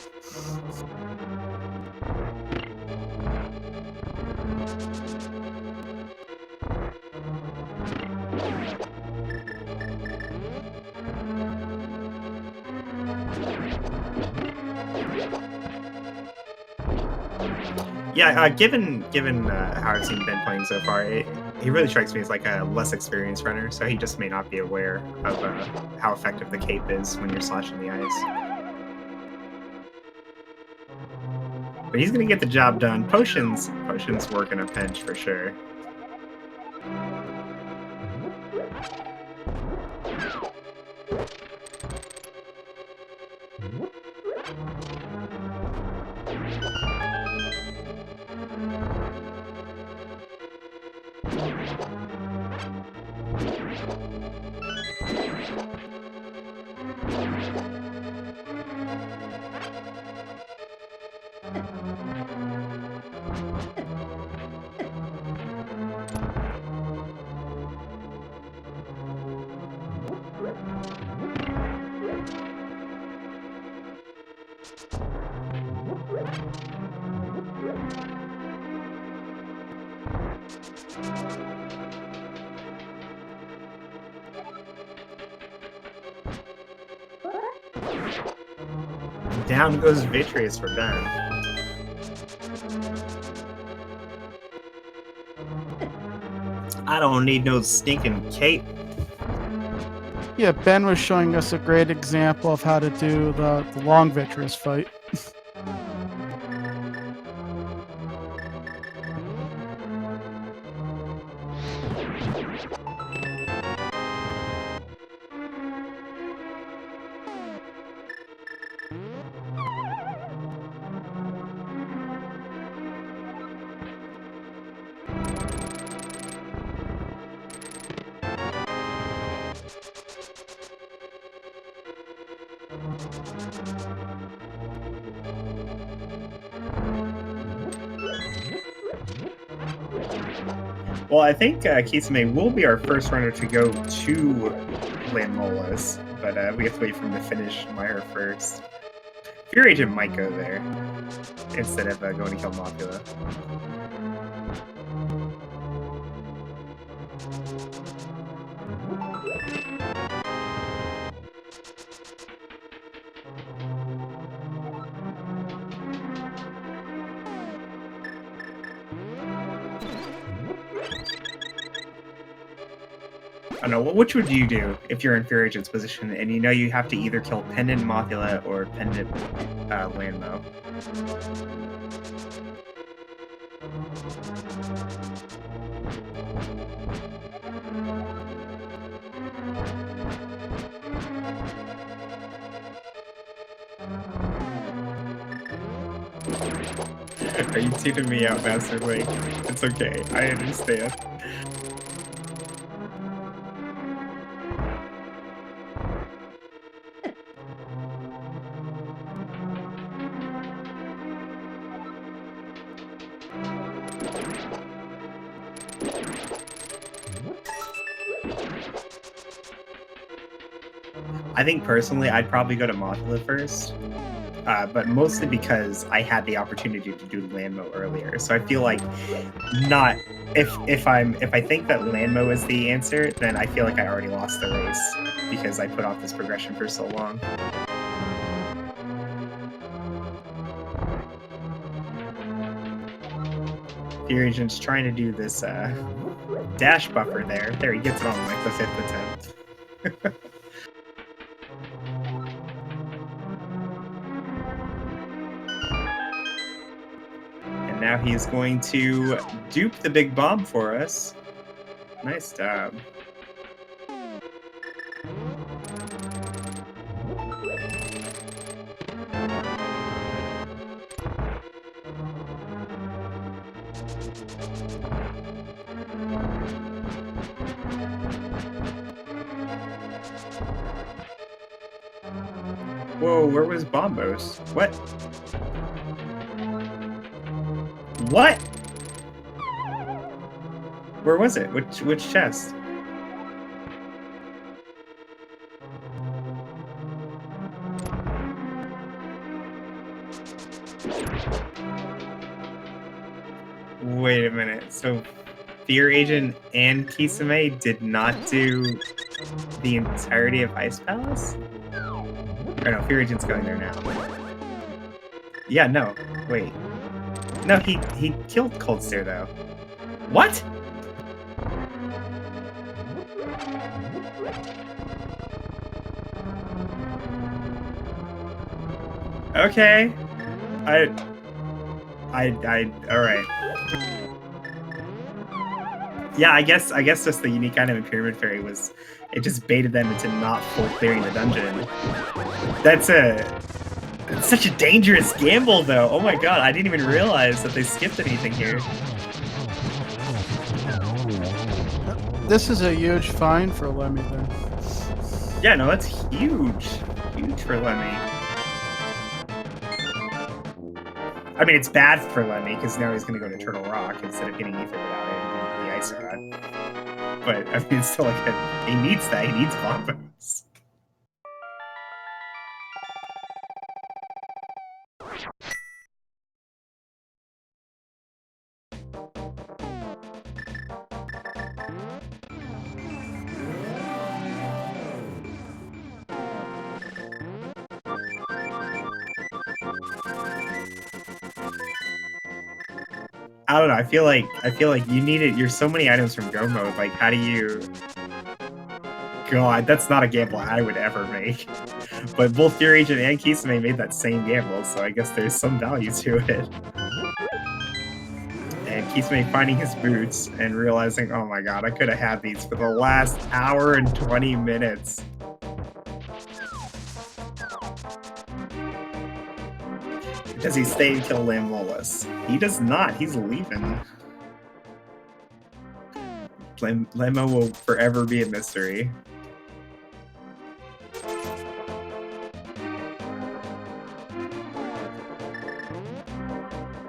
Yeah, given how I've seen Ben playing so far, he really strikes me as like a less experienced runner, so he just may not be aware of how effective the cape is when you're slashing the ice. But he's gonna get the job done. Potions work in a pinch for sure. Down goes Vitreous for Ben. I don't need no stinking cape. Yeah, Ben was showing us a great example of how to do the long Vitreous fight. Well, I think Kisame will be our first runner to go to Landmolas, but we have to wait for him to finish Meyer first. Fury Agent might go there instead of going to kill Mopula. I don't know, which would you do if you're in Fury Agent's position and you know you have to either kill Pendant Mothula or Pendant Landmo? Are you teasing me out, Master Link? It's okay, I understand. I think personally, I'd probably go to Mothula first, but mostly because I had the opportunity to do Landmo earlier. So I feel like not If I think that Landmo is the answer, then I feel like I already lost the race because I put off this progression for so long. Fear Agent's trying to do this dash buffer there. There, he gets it on like the 5th attempt. And now he's going to dupe the big bomb for us. Nice job. Whoa, where was Bombos? What? What? Where was it? Which chest? Wait a minute. So Fear Agent and Kisame did not do the entirety of Ice Palace? Or no, Fear Agent's going there now. Yeah, no. Wait. No, he killed Cold Stare though. What? Okay. All right. Yeah, I guess just the unique item in Pyramid Fairy was it just baited them into not full clearing the dungeon. That's such a dangerous gamble, though. Oh my god, I didn't even realize that they skipped anything here. This is a huge find for Lemmy then. Yeah, no, that's huge. Huge for Lemmy. I mean, it's bad for Lemmy, because now he's going to go to Turtle Rock instead of getting Ether without the Ice Rod. But, I mean, it's still like, he needs that. He needs Bombos. I don't know. I feel like you need it. You're so many items from Go Mode. Like, how do you? God, that's not a gamble I would ever make. But both Fear Agent and Kisame made that same gamble, so I guess there's some value to it. And Kisame finding his boots and realizing, oh my god, I could have had these for the last hour and 20 minutes. Does he stay and kill Lamlolas? He does not. He's leaving. Lemo will forever be a mystery.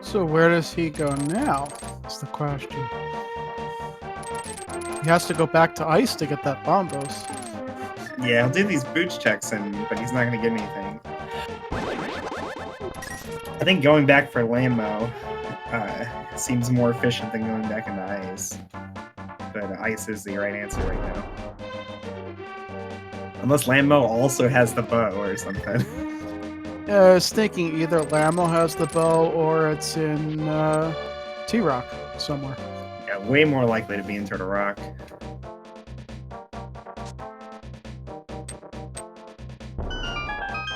So where does he go now? That's the question. He has to go back to Ice to get that Bombos. Yeah, he'll do these boots checks, but he's not going to get anything. I think going back for Lammo seems more efficient than going back into Ice. But Ice is the right answer right now. Unless Lammo also has the bow or something. Yeah, I was thinking either Lamo has the bow or it's in T-Rock somewhere. Yeah, way more likely to be in Turtle Rock.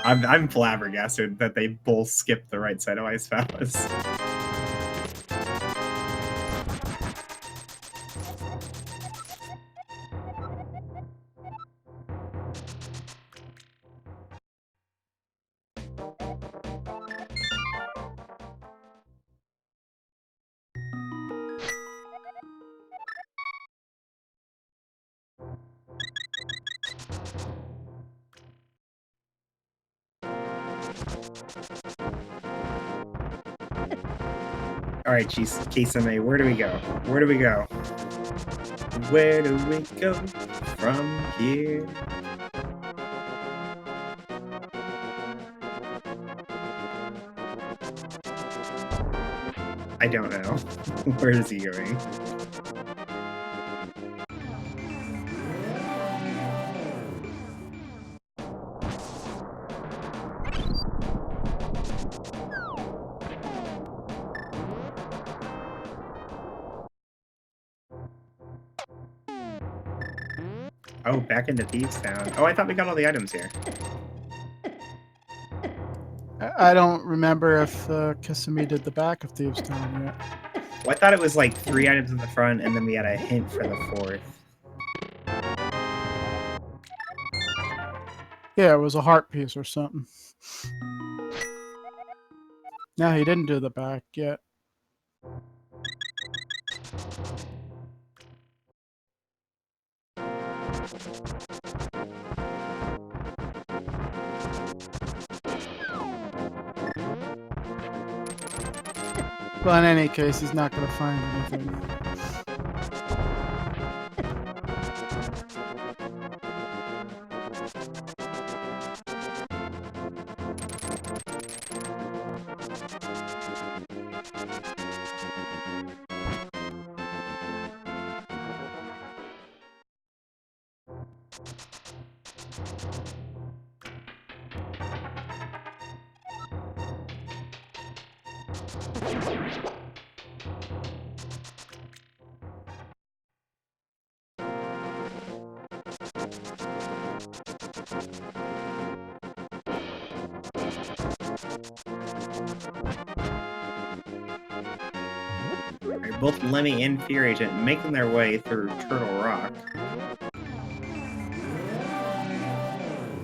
I'm flabbergasted that they both skipped the right side of Ice Palace. Alright, Kisame, where do we go? Where do we go? Where do we go from here? I don't know. Where is he going? Oh, back into Thieves Town. Oh, I thought we got all the items here. I don't remember if Kissimmee did the back of Thieves Town yet. Well, I thought it was like 3 items in the front, and then we had a hint for the 4th. Yeah, it was a heart piece or something. No, he didn't do the back yet. Well, in any case, he's not going to find anything. Right, both Lemmy and Fear Agent making their way through Turtle Rock,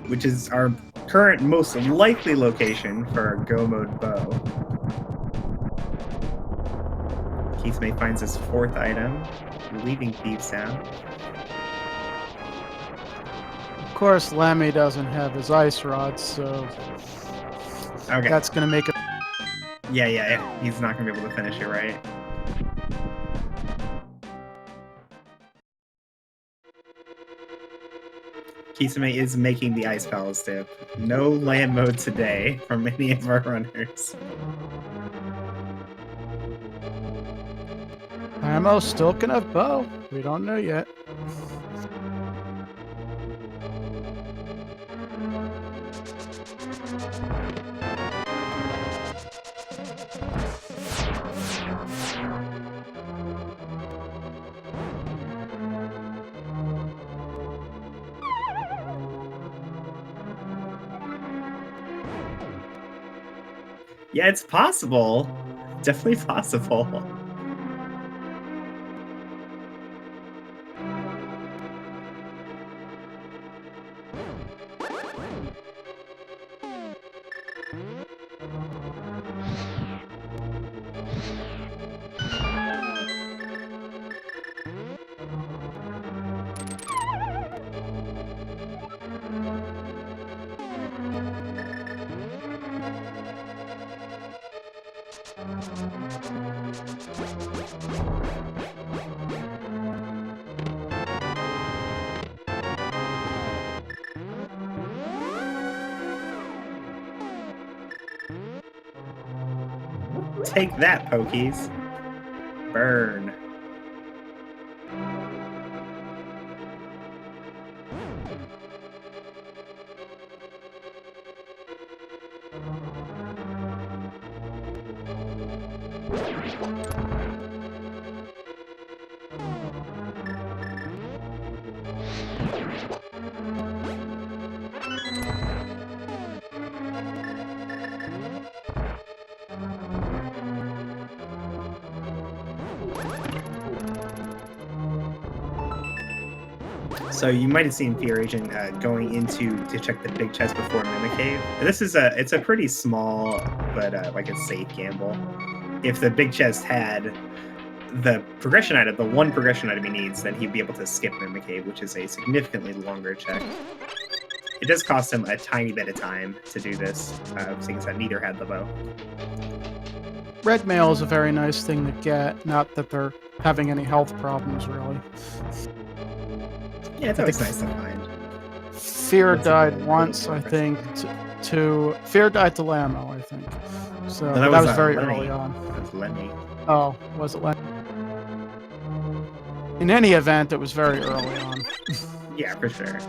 which is our current most likely location for our Go Mode bow. Keithmay finds his 4th item, leaving Thieves Town. Of course, Lemmy doesn't have his ice rod, so Okay. that's going to make it. Yeah. He's not going to be able to finish it, right? Kisame is making the Ice Palace dip. No land mode today from any of our runners. Ammo still can have bow. We don't know yet. Yeah, it's possible. Definitely possible. Take that, Pokies. Burn. So you might have seen Fear Agent going into to check the big chest before Mimic Cave. This is it's a pretty small but like a safe gamble. If the big chest had the progression item, the one progression item he needs, then he'd be able to skip Mimic Cave, which is a significantly longer check. It does cost him a tiny bit of time to do this, seeing as that neither had the bow. Red mail is a very nice thing to get. Not that they're having any health problems, really. Yeah, it's always nice to find. Fear What's it died called? once, I think. Fear died to Lamo, I think. So No, that was that very Lenny. early on. That's Lenny. Oh, was it Lenny? In any event, it was very early on. Yeah, for sure.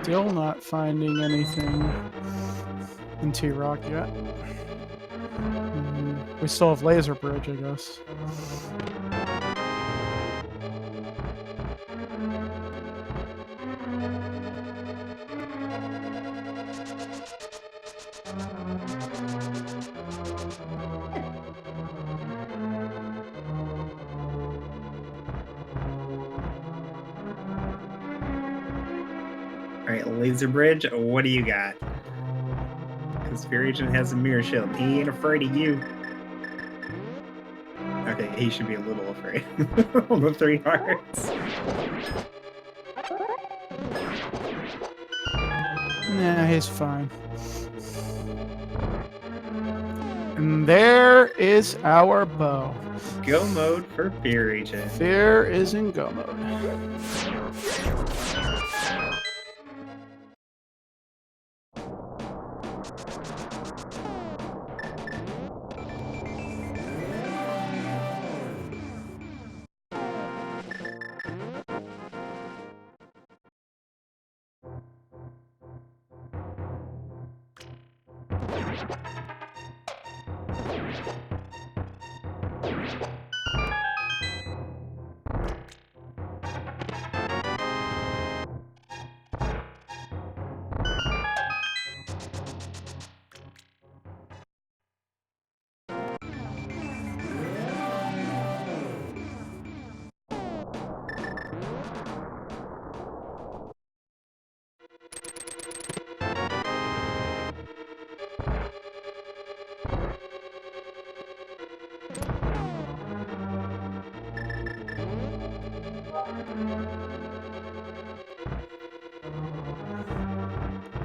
Still not finding anything in T-Rock yet. We still have Laser Bridge, I guess. All right, Laser Bridge, what do you got? Because Fear Agent has a mirror shield. He ain't afraid of you. Okay, he should be a little afraid. On the 3 hearts. Nah, he's fine. And there is our bow. Go mode for Fear Agent. Fear is in go mode.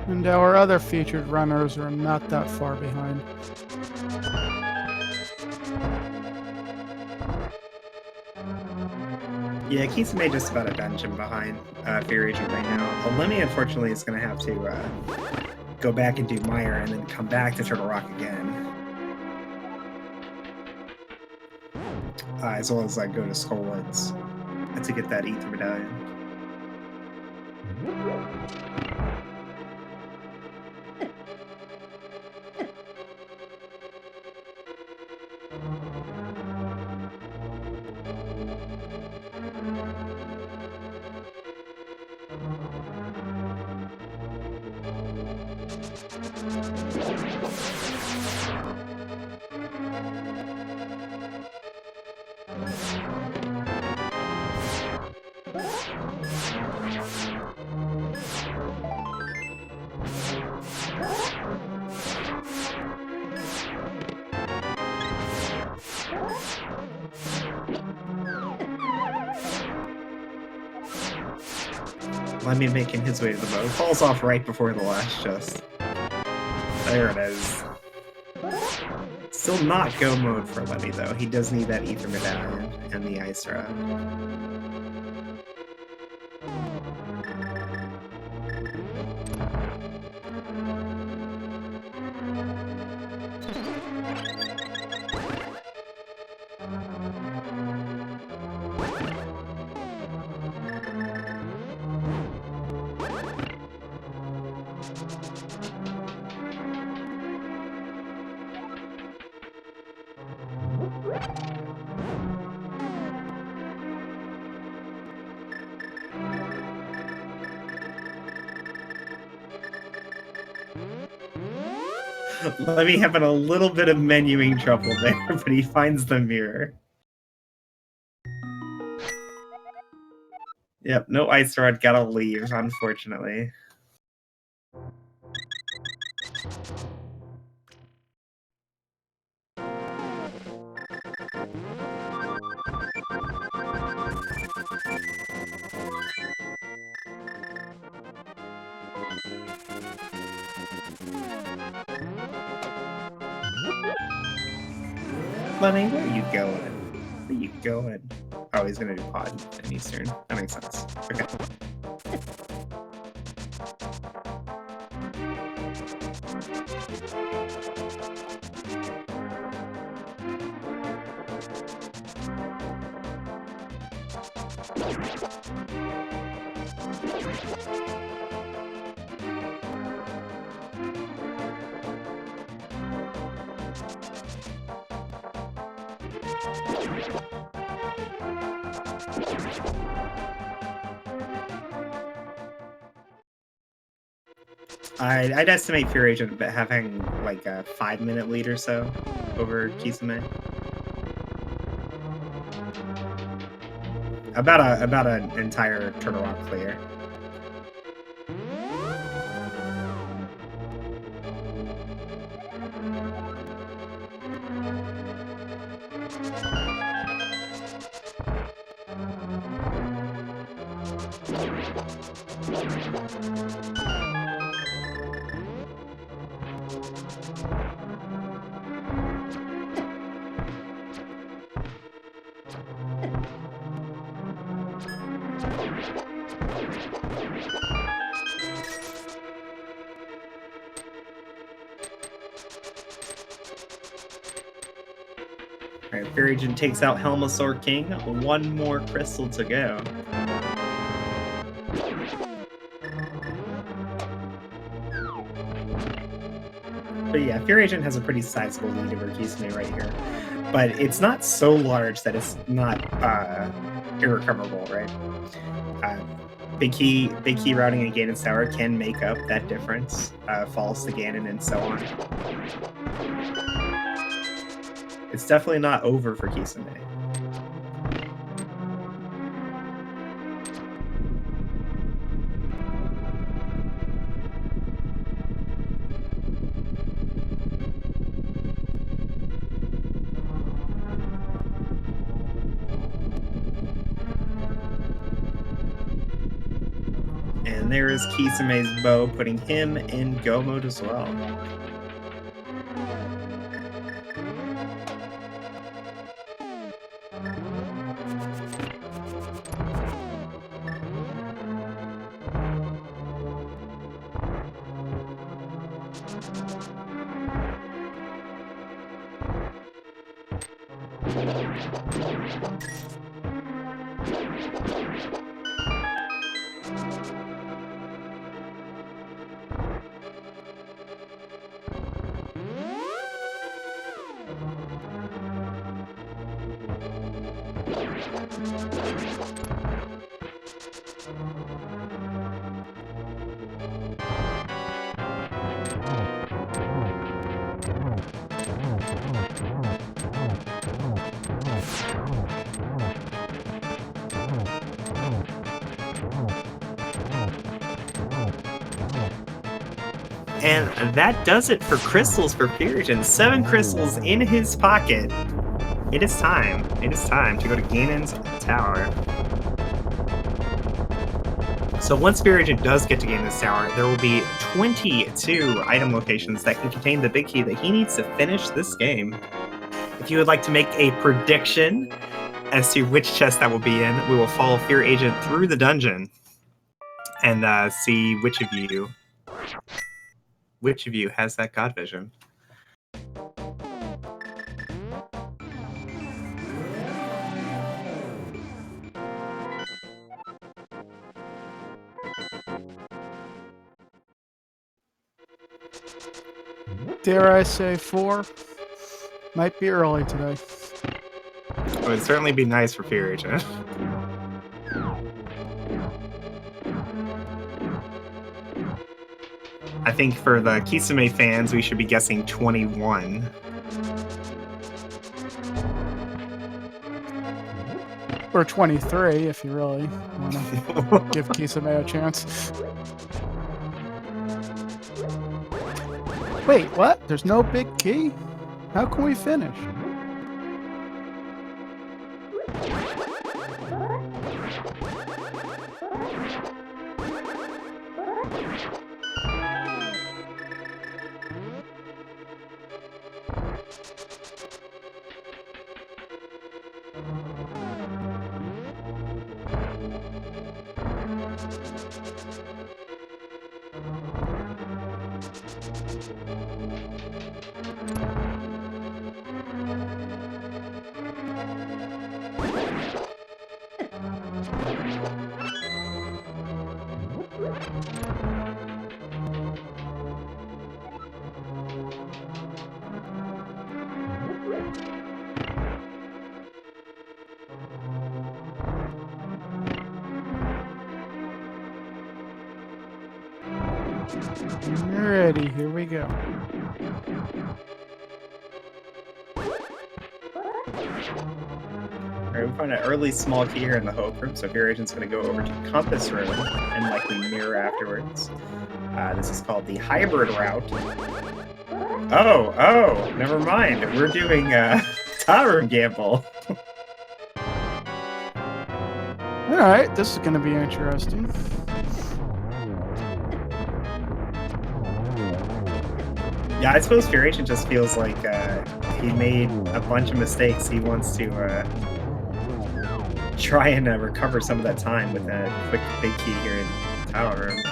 And our other featured runners are not that far behind. Yeah, Kisame just about a dungeon behind Fear Agent right now. Lemmy, unfortunately, is going to have to go back and do Mire and then come back to Turtle Rock again. As well as go to Skullwoods to get that Ether Medallion. Lemmy making his way to the boat. Falls off right before the last chest. There it is. Still not go mode for Lemmy though. He does need that Ether Medallion and the Ice Rod. Lemmy having a little bit of menuing trouble there, but he finds the mirror. Yep, no Ice Rod, gotta leave, unfortunately. Lemmy, where are you going? Where are you going? Oh, he's gonna do pod in Eastern. That makes sense. Okay. I'd estimate Fear Agent having like a 5-minute lead or so over Kisame. About an entire Turtle Rock clear. All right, Fear Agent takes out Helmasaur King. One more crystal to go. But yeah, Fear Agent has a pretty sizable lead over Kisame right here. But it's not so large that it's not irrecoverable, right? Big key routing and Ganon's Tower can make up that difference. Falls to Ganon and so on. It's definitely not over for Kisame. And there is Kisame's bow, putting him in go mode as well. And that does it for crystals for Fear Agent. 7 crystals in his pocket. It is time. It is time to go to Ganon's Tower. So once Fear Agent does get to Ganon's Tower, there will be 22 item locations that can contain the big key that he needs to finish this game. If you would like to make a prediction as to which chest that will be in, we will follow Fear Agent through the dungeon and see which of you has that God vision. Dare I say 4? Might be early today. It would certainly be nice for Fear Agent. I think for the Kisame fans, we should be guessing 21. Or 23, if you really want to give Kisame a chance. Wait, what? There's no big key? How can we finish? Alrighty, here we go. Alright, we find an early small key here in the hope room, so Fear Agent's going to go over to Compass Room and likely mirror afterwards. This is called the hybrid route. Oh, never mind. We're doing Tower Gamble. Alright, this is going to be interesting. Yeah, I suppose Fear Agent just feels like he made a bunch of mistakes. He wants to try and recover some of that time with a quick big key here in the Tower Room.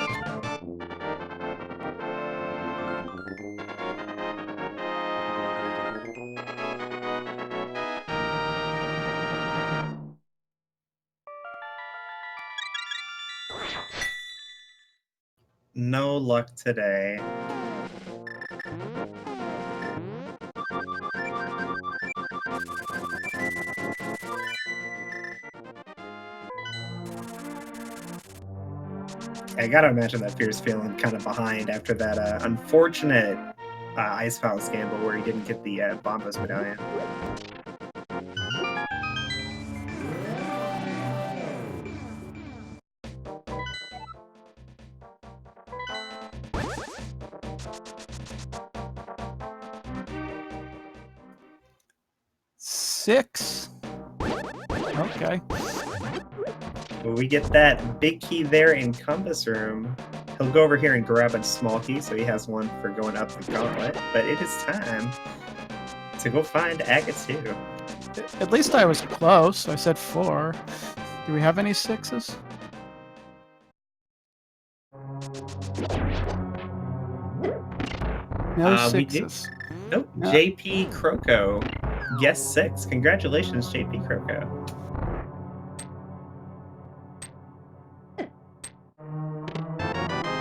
No luck today. I gotta imagine that Fear's feeling kind of behind after that unfortunate Ice Palace gamble where he didn't get the Bombos medallion. Six. Okay. When we get that big key there in Compass Room, he'll go over here and grab a small key, so he has one for going up the gauntlet. But it is time to go find Agate 2. At least I was close. I said 4. Do we have any 6s? No We do. 6s. Nope. No. JP Croco. Yes, 6. Congratulations, JP Croco.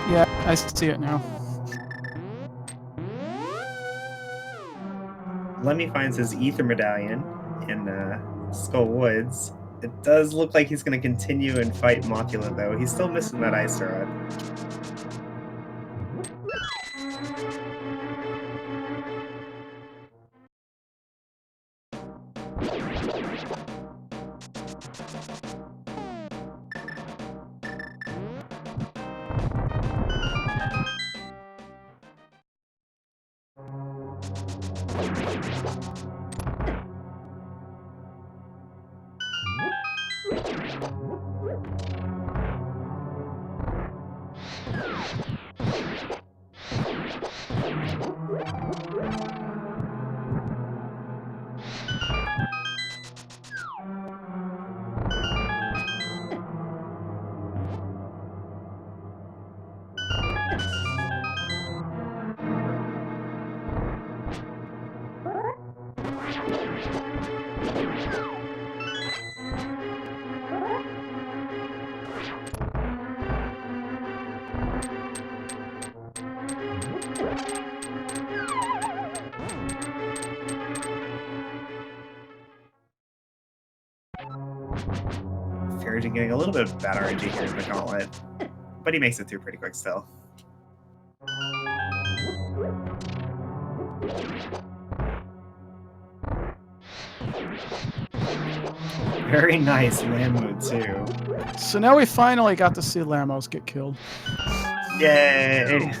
Yeah, I see it now. Lemmy finds his Ether Medallion in Skull Woods. It does look like he's going to continue and fight Mocula, though. He's still missing that Ice Rod. Fairy getting a little bit of bad RNG here in the gauntlet, but he makes it through pretty quick still. Very nice Lammo too. So now we finally got to see Lamos get killed. Yay!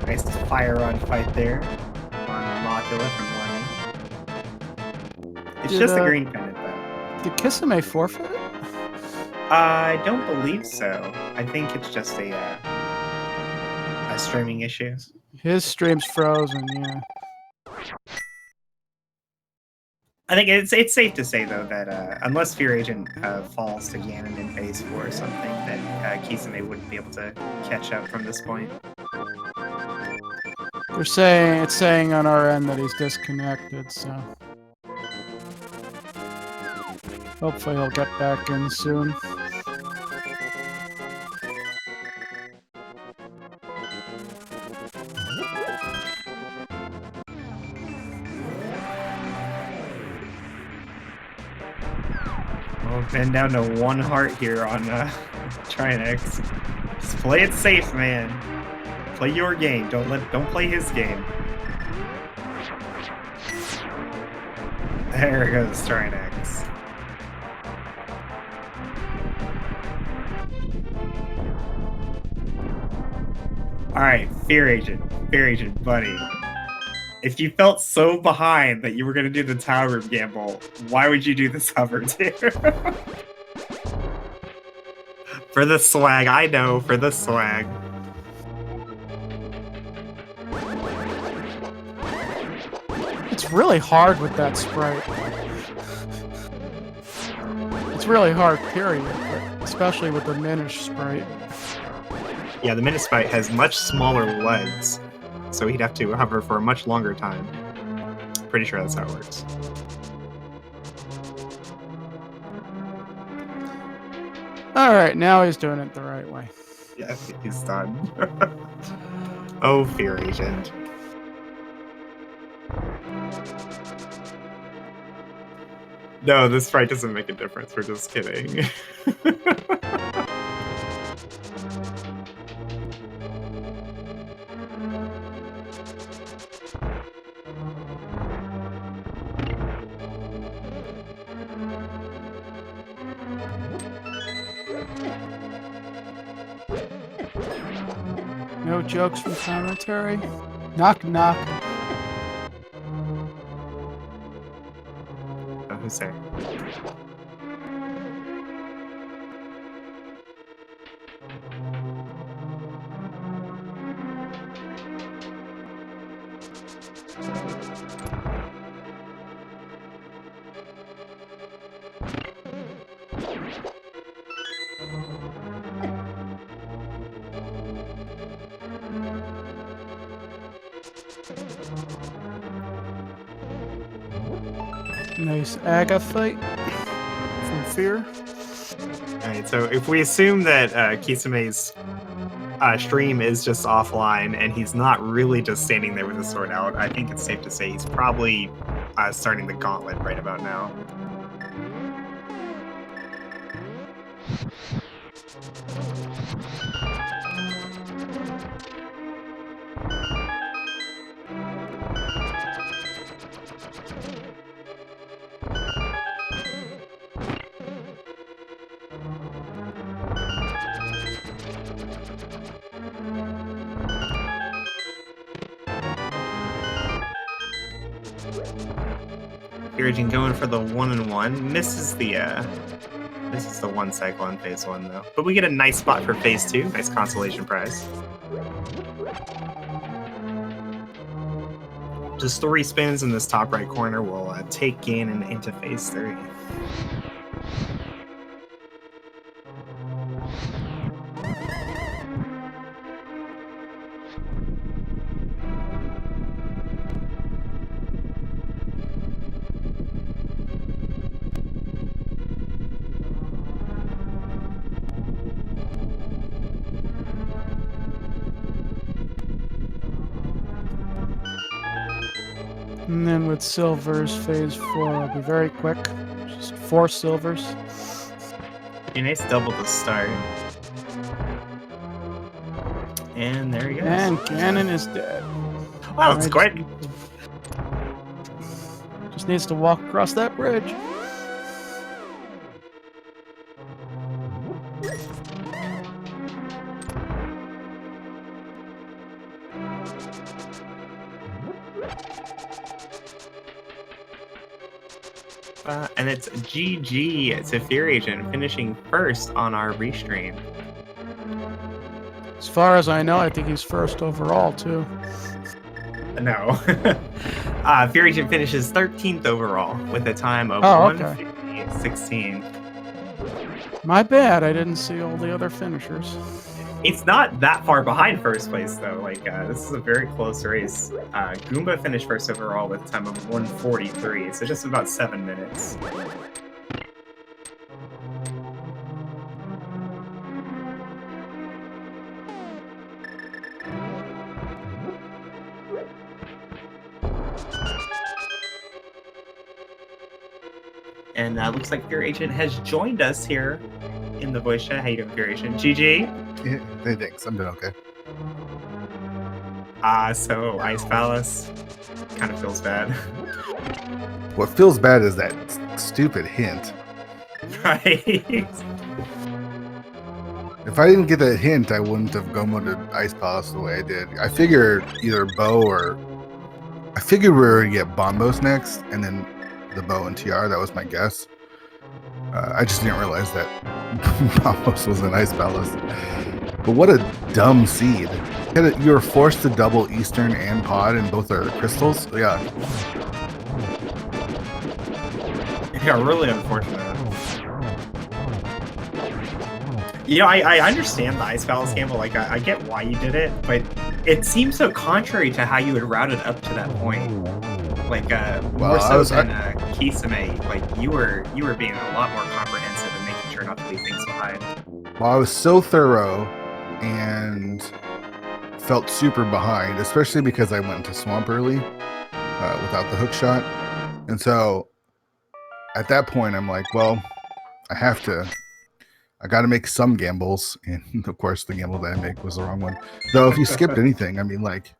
Nice fire on fight there on Mocula from Lemmy. It's just a green pennant though. Did Kisame forfeit? I don't believe so. I think it's just a streaming issue. His stream's frozen, yeah. I think it's safe to say though that unless Fear Agent falls to Ganon in phase 4 or something, that Kisame wouldn't be able to catch up from this point. They're saying it's saying on our end that he's disconnected, so hopefully he'll get back in soon. Well, been down to 1 heart here on Trinex. Just play it safe, man. Play your game. Don't play his game. There goes Trinex. Alright, Fear Agent, buddy. If you felt so behind that you were going to do the Tower Room gamble, why would you do this hover too? For the swag, I know, for the swag. It's really hard with that sprite. It's really hard, period, but especially with the Minish sprite. Yeah, the Minish sprite has much smaller legs, so he'd have to hover for a much longer time. Pretty sure that's how it works. Alright, now he's doing it the right way. Yeah, he's done. Oh, Fear Agent. No, this sprite doesn't make a difference. We're just kidding. No jokes from commentary. Knock, knock. Oh, who's there? Nice Aga fight from Fear. Alright, so if we assume that Kisame's stream is just offline and he's not really just standing there with his sword out, I think it's safe to say he's probably starting the gauntlet right about now. Fear Agent going for the 1-1. Misses the 1 cycle in phase 1 though. But we get a nice spot for phase 2. Nice consolation prize. Just 3 spins in this top right corner will take Ganon into phase 3. And then with silvers, phase 4 will be very quick. Just 4 silvers. A nice double to start. And there he goes. And Ganon is dead. Wow, that's quick. Just needs to walk across that bridge. And it's GG to Fear Agent, finishing first on our restream. As far as I know, I think he's first overall, too. No. Fury Agent finishes 13th overall with a time of Oh, okay. 1:50.16. My bad. I didn't see all the other finishers. It's not that far behind first place though. Like this is a very close race. Goomba finished first overall with a time of 1:43, so just about 7 minutes. And looks like Fury Agent has joined us here in the voice chat. How you doing, Fury Agent? GG. Yeah, hey, thanks. I'm doing okay. So Ice Palace kind of feels bad. What feels bad is that stupid hint. Right. If I didn't get that hint, I wouldn't have gone to Ice Palace the way I did. I figured either Bow or... I figured we were going to get Bombos next, and then the Bow and TR. That was my guess. I just didn't realize that Bombos was in Ice Palace. But what a dumb seed. You were forced to double Eastern and Pod, and both are crystals? Yeah. Yeah, really unfortunate. You know, I understand the Ice Palace gamble. Like, I get why you did it, but it seems so contrary to how you had routed up to that point. Like, more so than Kisame. Like, you were being a lot more comprehensive and making sure not to leave things behind. Well, I was so thorough and felt super behind, especially because I went into Swamp early without the hook shot. And so at that point, I'm like, well, I got to make some gambles. And of course, the gamble that I make was the wrong one. Though, if you skipped anything, I mean, like,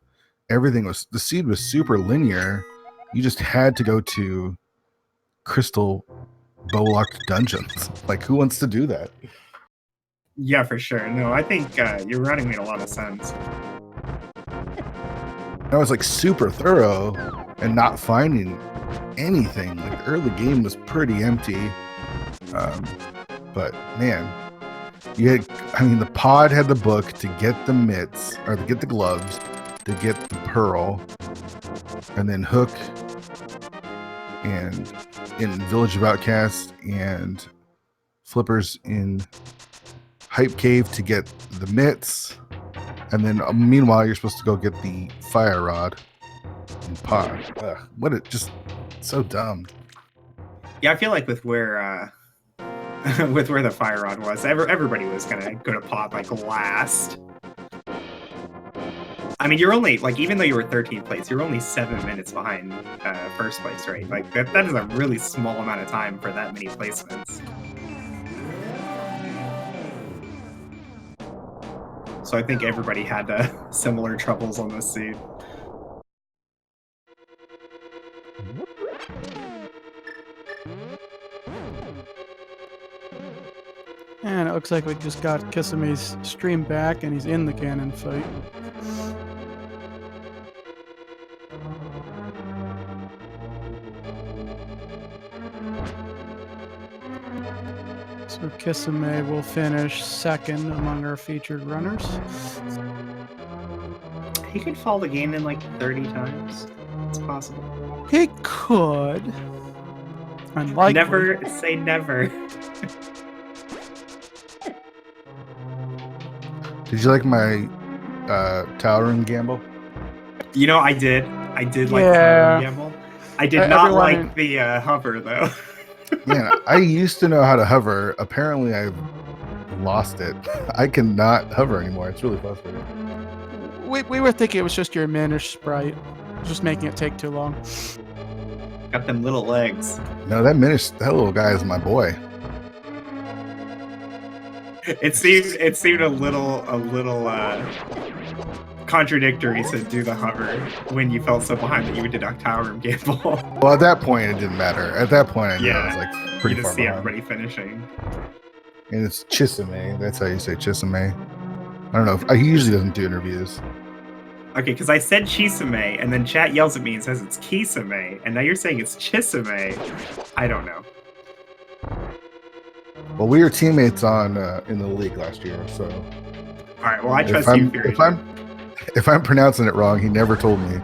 the seed was super linear. You just had to go to crystal bow-locked dungeons. Like, who wants to do that? Yeah, for sure. No, I think your running made a lot of sense. I was like super thorough and not finding anything. Like, the early game was pretty empty. But man, the Pod had the book to get the mitts, or to get the gloves, to get the pearl, and then Hook, and in Village of Outcasts, and Flippers in Hype Cave to get the mitts, and then meanwhile you're supposed to go get the fire rod and Pod. Just so dumb. Yeah, I feel like with where with where the fire rod was, everybody was gonna go to Pod like last. I mean, you're only, like, even though you were 13th place, you're only 7 minutes behind first place, right? Like, that is a really small amount of time for that many placements. So I think everybody had similar troubles on this seed. And it looks like we just got Kisame's stream back, and he's in the cannon fight. So Kisame will finish second among our featured runners. He could fall the game in like 30 times. It's possible. He could. Unlikely. Never say never. Did you like my tower room gamble? You know, I did. I did like the gamble. I did not like the hover, though. Man, I used to know how to hover. Apparently, I've lost it. I cannot hover anymore. It's really frustrating. We were thinking it was just your Minish sprite. Just making it take too long. Got them little legs. No, that little guy is my boy. It seemed a little contradictory to do the hover when you felt so behind that you would deduct tower room gamble. Well, at that point, it didn't matter. At that point, I knew I was like pretty you far just see behind. everybody finishing. And it's Chisame. That's how you say Chisame. I don't know. He usually doesn't do interviews. Okay, because I said Chisame, and then chat yells at me and says it's Kisame, and now you're saying it's Chisame. I don't know. Well, we were teammates on in the league last year, so. All right. Well, I trust you, Fury. If I'm pronouncing it wrong, he never told me.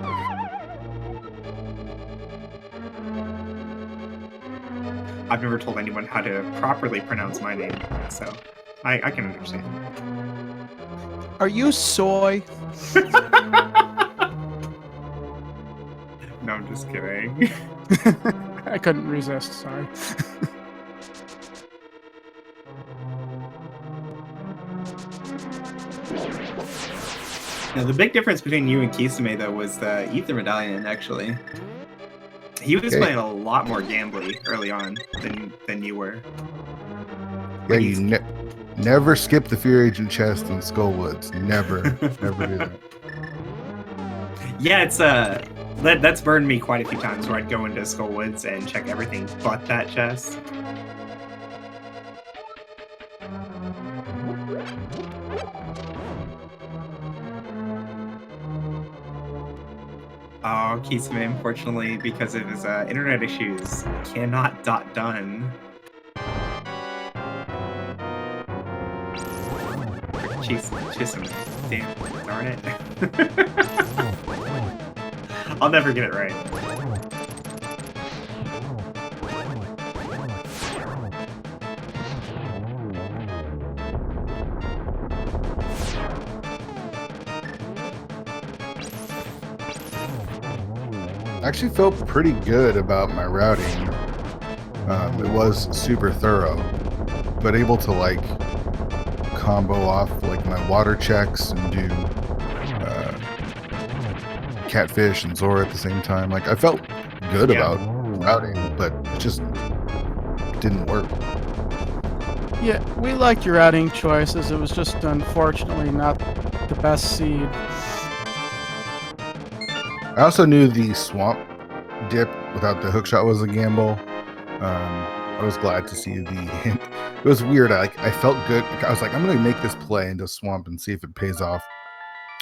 I've never told anyone how to properly pronounce my name, so I can understand. Are you soy? No, I'm just kidding. I couldn't resist, sorry. Now, the big difference between you and Kisame, though, was the Ether Medallion, actually. He was Okay. playing a lot more gambly early on than you were. Yeah, He's- you never skip the Fear Agent chest in Skullwoods. Never, never do that. Yeah, it's that's burned me quite a few times where I'd go into Skullwoods and check everything but that chest. Oh, Kisame, unfortunately, because of his internet issues, cannot dot done. Chisame. Damn, darn it. I'll never get it right. I actually felt pretty good about my routing. It was super thorough, but able to like combo off like my water checks and do Catfish and Zora at the same time. Like I felt good Yeah. about routing, but it just didn't work. Yeah, we liked your routing choices. It was just unfortunately not the best seed. I also knew the swamp dip without the hookshot was a gamble. I was glad to see the hint. It was weird. I felt good. I was like, I'm gonna make this play into swamp and see if it pays off,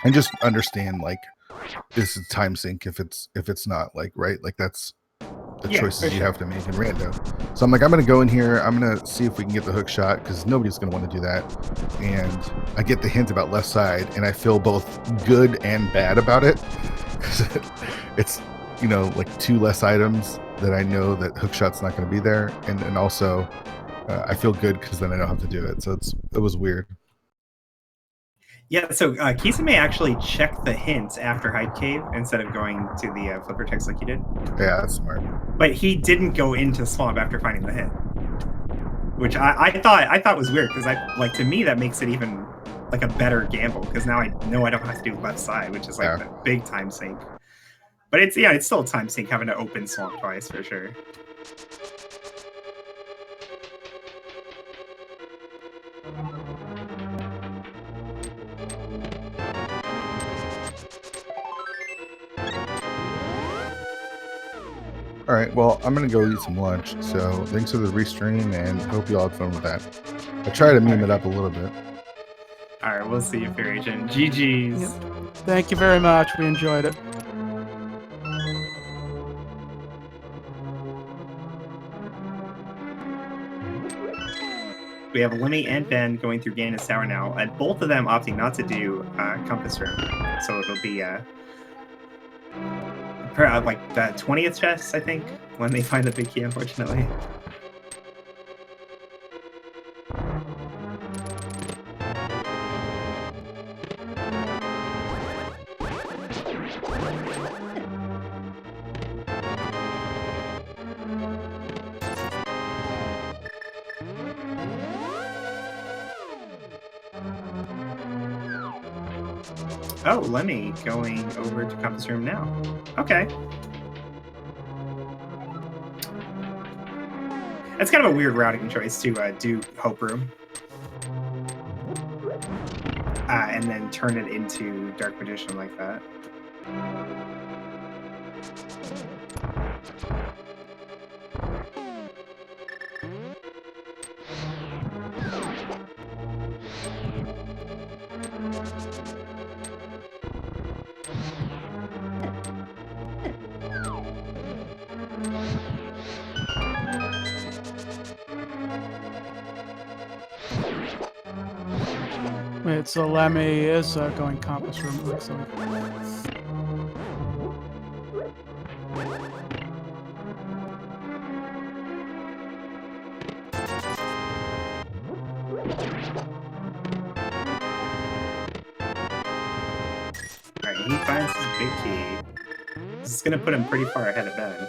and just understand like this is time sink if it's not like right. Like that's the Yeah, choices for you sure. have to make in rando. So I'm like, I'm gonna go in here. I'm gonna see if we can get the hook shot because nobody's gonna want to do that. And I get the hint about left side, and I feel both good and bad about it. It's like two less items that I know that hookshot's not going to be there, and also I feel good because then I don't have to do it. So it was weird. Yeah, so Kisame actually checked the hints after Hype Cave instead of going to the flipper text like you did. Yeah, that's smart. But he didn't go into Swamp after finding the hint, which I thought was weird because to me that makes it even like a better gamble because now I know I don't have to do left side, which is like the big time sink. But it's still a time sink having to open Swamp twice for sure. All right, well, I'm gonna go eat some lunch. So thanks for the restream, and hope you all had fun with that. I try to meme it up a little bit. All right, we'll see you, Fear Agent. GG's. Yep. Thank you very much. We enjoyed it. We have Lemmy and Ben going through Gannis Tower now, and both of them opting not to do Compass Room. So it'll be like the 20th chest, I think, when they find the big key, unfortunately. Oh, Lemmy going over to Compass Room now. Okay. That's kind of a weird routing choice to do Hope Room. And then turn it into Dark Magician like that. Wait, so Lemmy is going Compass Room, looks like. He finds his big key. This is gonna put him pretty far ahead of Ben.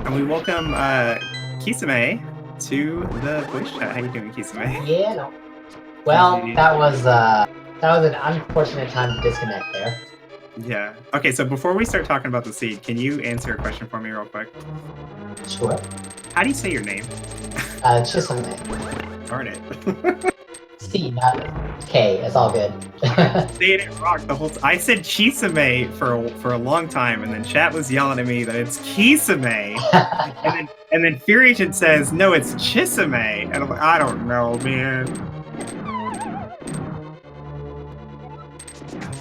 And we welcome Kisame to the voice chat. How you doing, Kisame? Yeah, no. Well, that was an unfortunate time to disconnect there. Yeah. Okay, so before we start talking about the seed, can you answer a question for me real quick? Sure. How do you say your name? Chisame. Darn it. C, not K. It's all good. Saying it wrong the whole I said Chisame for a long time, and then chat was yelling at me that it's Kisame. and then Fear Agent says, no, it's Chisame. And I'm like, I don't know, man.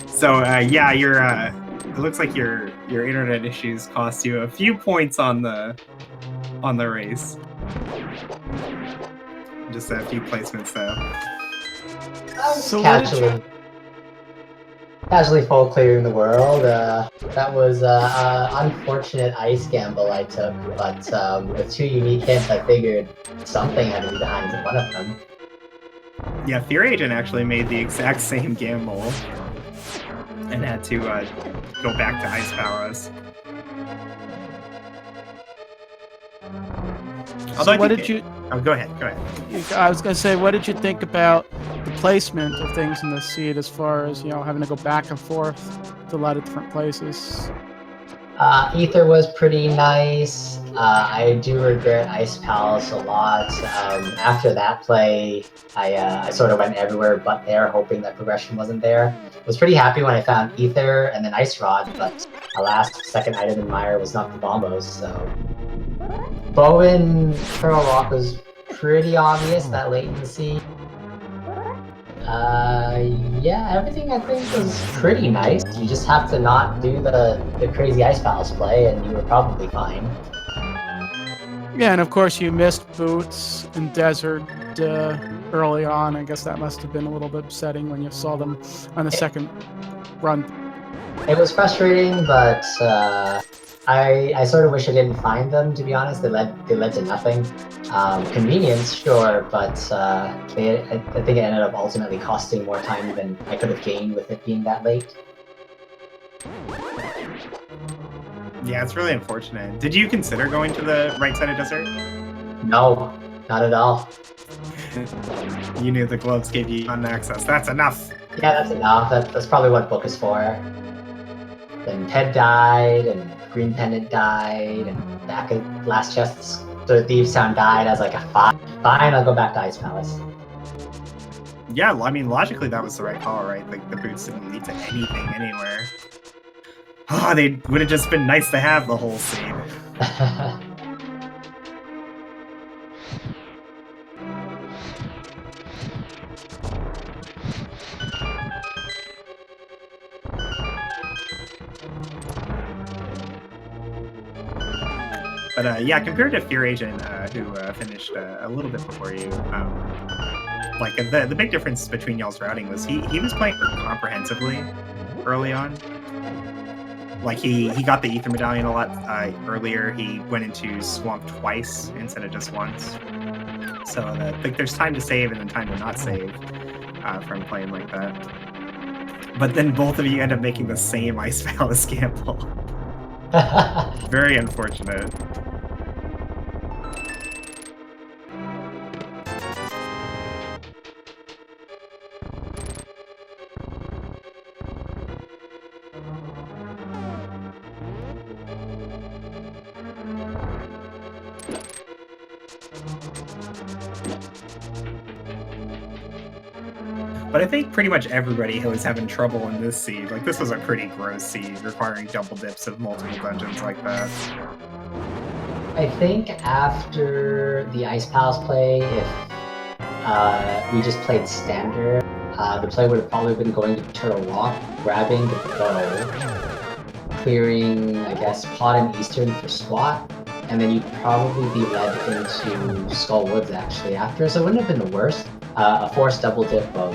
So yeah, it looks like your internet issues cost you a few points on the race. Just a few placements though. So what did you- Casually full clearing the world. That was an unfortunate ice gamble I took, but with 2 unique hits, I figured something had to be behind one of them. Yeah, Fear Agent actually made the exact same gamble and had to go back to Ice Palace. So what did you? Oh, go ahead. I was gonna say, what did you think about the placement of things in the seed, as far as having to go back and forth to a lot of different places? Ether was pretty nice. I do regret Ice Palace a lot. After that play, I sort of went everywhere but there, hoping that progression wasn't there. I was pretty happy when I found Ether and then Ice Rod, but alas, second item in Mire was not the bombos, so... Bowen Pearl Rock was pretty obvious that late in the seed. Yeah, everything I think was pretty nice. You just have to not do the crazy Ice Palace play and you were probably fine. Yeah, and of course you missed Boots and Desert early on. I guess that must have been a little bit upsetting when you saw them on the second run. It was frustrating, but I sort of wish I didn't find them, to be honest. They led to nothing. Convenience, sure, but I think it ended up ultimately costing more time than I could have gained with it being that late. Yeah, it's really unfortunate. Did you consider going to the right side of Desert? No, not at all. You knew the gloves gave you access. That's enough. Yeah, that's enough. That's probably what Book is for. Then Ted died, and Green Pendant died, and back at last chest, the Thieves Town died. I was like, fine, I'll go back to Ice Palace. Yeah, I mean, logically that was the right call, right? Like, the boots didn't lead to anything anywhere. Oh, they would have just been nice to have the whole scene. But yeah, compared to Fear Agent, who finished a little bit before you, like the big difference between y'all's routing was he was playing comprehensively early on. Like he got the Ether Medallion a lot earlier. He went into Swamp twice instead of just once. So like there's time to save and then time to not save from playing like that. But then both of you end up making the same Ice Palace gamble. Very unfortunate. But I think pretty much everybody who was having trouble in this seed, like this was a pretty gross seed, requiring double dips of multiple dungeons like that. I think after the Ice Palace play, if we just played standard, the play would have probably been going to Turtle Rock, grabbing the bow, clearing, I guess, Pod and Eastern for Squat, and then you'd probably be led into Skull Woods actually after, so it wouldn't have been the worst. A forced double dip of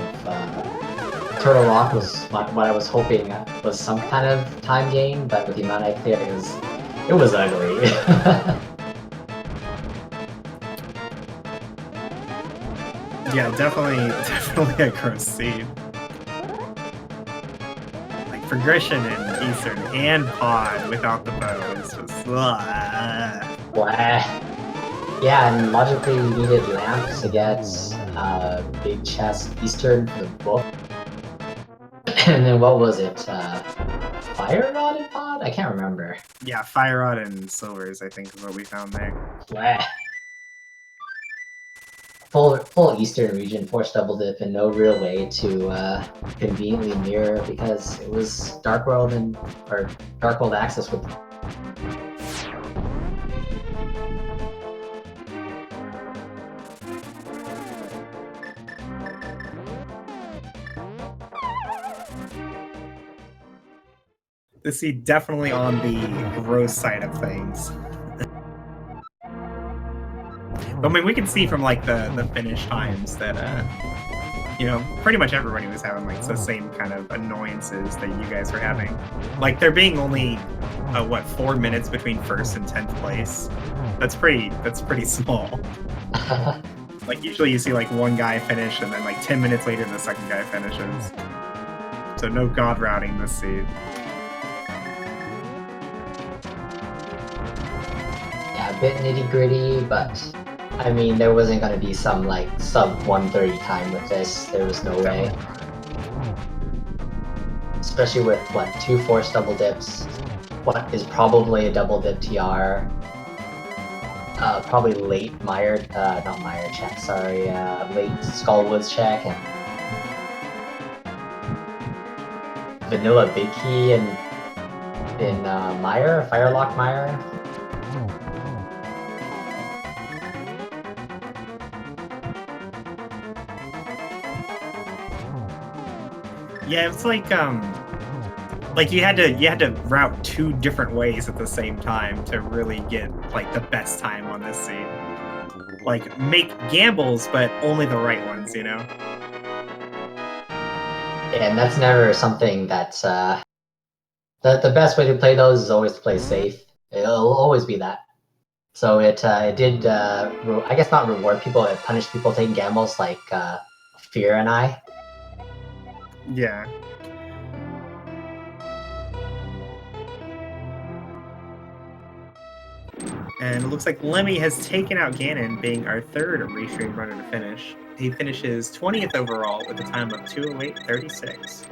Turtle Rock was what I was hoping was some kind of time gain, but with the amount I cleared, it was ugly. Yeah, definitely a gross seed. Like progression in Eastern and Pod without the bow is just Blah. Yeah, and logically you needed Lamp to get Big Chest Eastern for the book. And then what was it? Fire Rod and Pod? I can't remember. yeah, Fire Rod and Silvers, I think is what we found there. Blah. Full Eastern region, forced double dip, and no real way to conveniently mirror because it was Dark World or Dark World Access with. The seed definitely on the gross side of things. I mean, we can see from like the finish times that pretty much everybody was having like the same kind of annoyances that you guys were having. Like there being only 4 minutes between first and 10th place. That's pretty small. Like usually you see like one guy finish and then like 10 minutes later the second guy finishes. So no god routing this seed. Yeah, a bit nitty gritty, but I mean, there wasn't gonna be some like sub 130 time with this. There was no way. Especially with what 2 forced double dips, what is probably a double dip TR. Probably late not Meyer check. Sorry, late Skullwoods check and vanilla big key in Meyer, Firelock Meyer. Yeah, it's like you had to route 2 different ways at the same time to really get like the best time on this seed. Like make gambles, but only the right ones, you know. And that's never something that's the best way to play those is always to play safe. It'll always be that. So it did I guess not reward people, it punished people taking gambles like Fear and I. Yeah. And it looks like Lemmy has taken out Ganon, being our third restream runner to finish. He finishes 20th overall with a time of 2:08.36.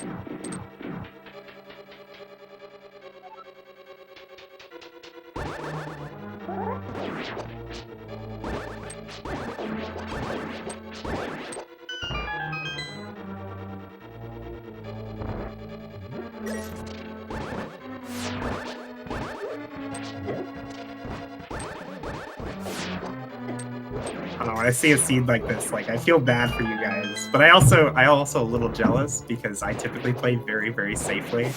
When I see a seed like this, like I feel bad for you guys, but I also a little jealous because I typically play very, very safely,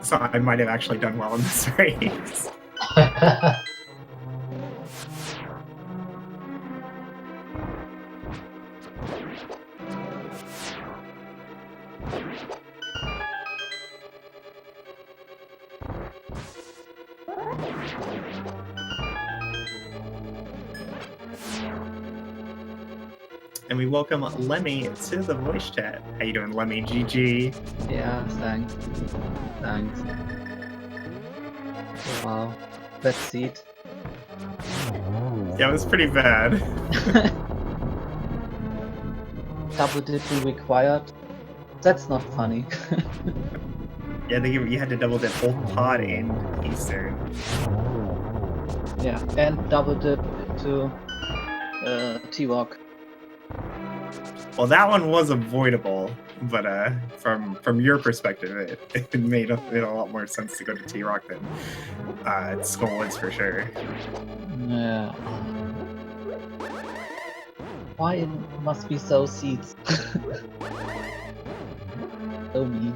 so I might have actually done well in this race. And we welcome Lemmy to the voice chat. How you doing, Lemmy? GG. Yeah, thanks. Wow, that seat. Yeah, it was pretty bad. Double dipping required. That's not funny. Yeah, you had to double dip both Pod and Eastern. Yeah, and double dip to T-Rock. Well, that one was avoidable, but from your perspective, it made a lot more sense to go to T-Rock than Skullwoods for sure. Yeah. Why it must be so seats? So mean.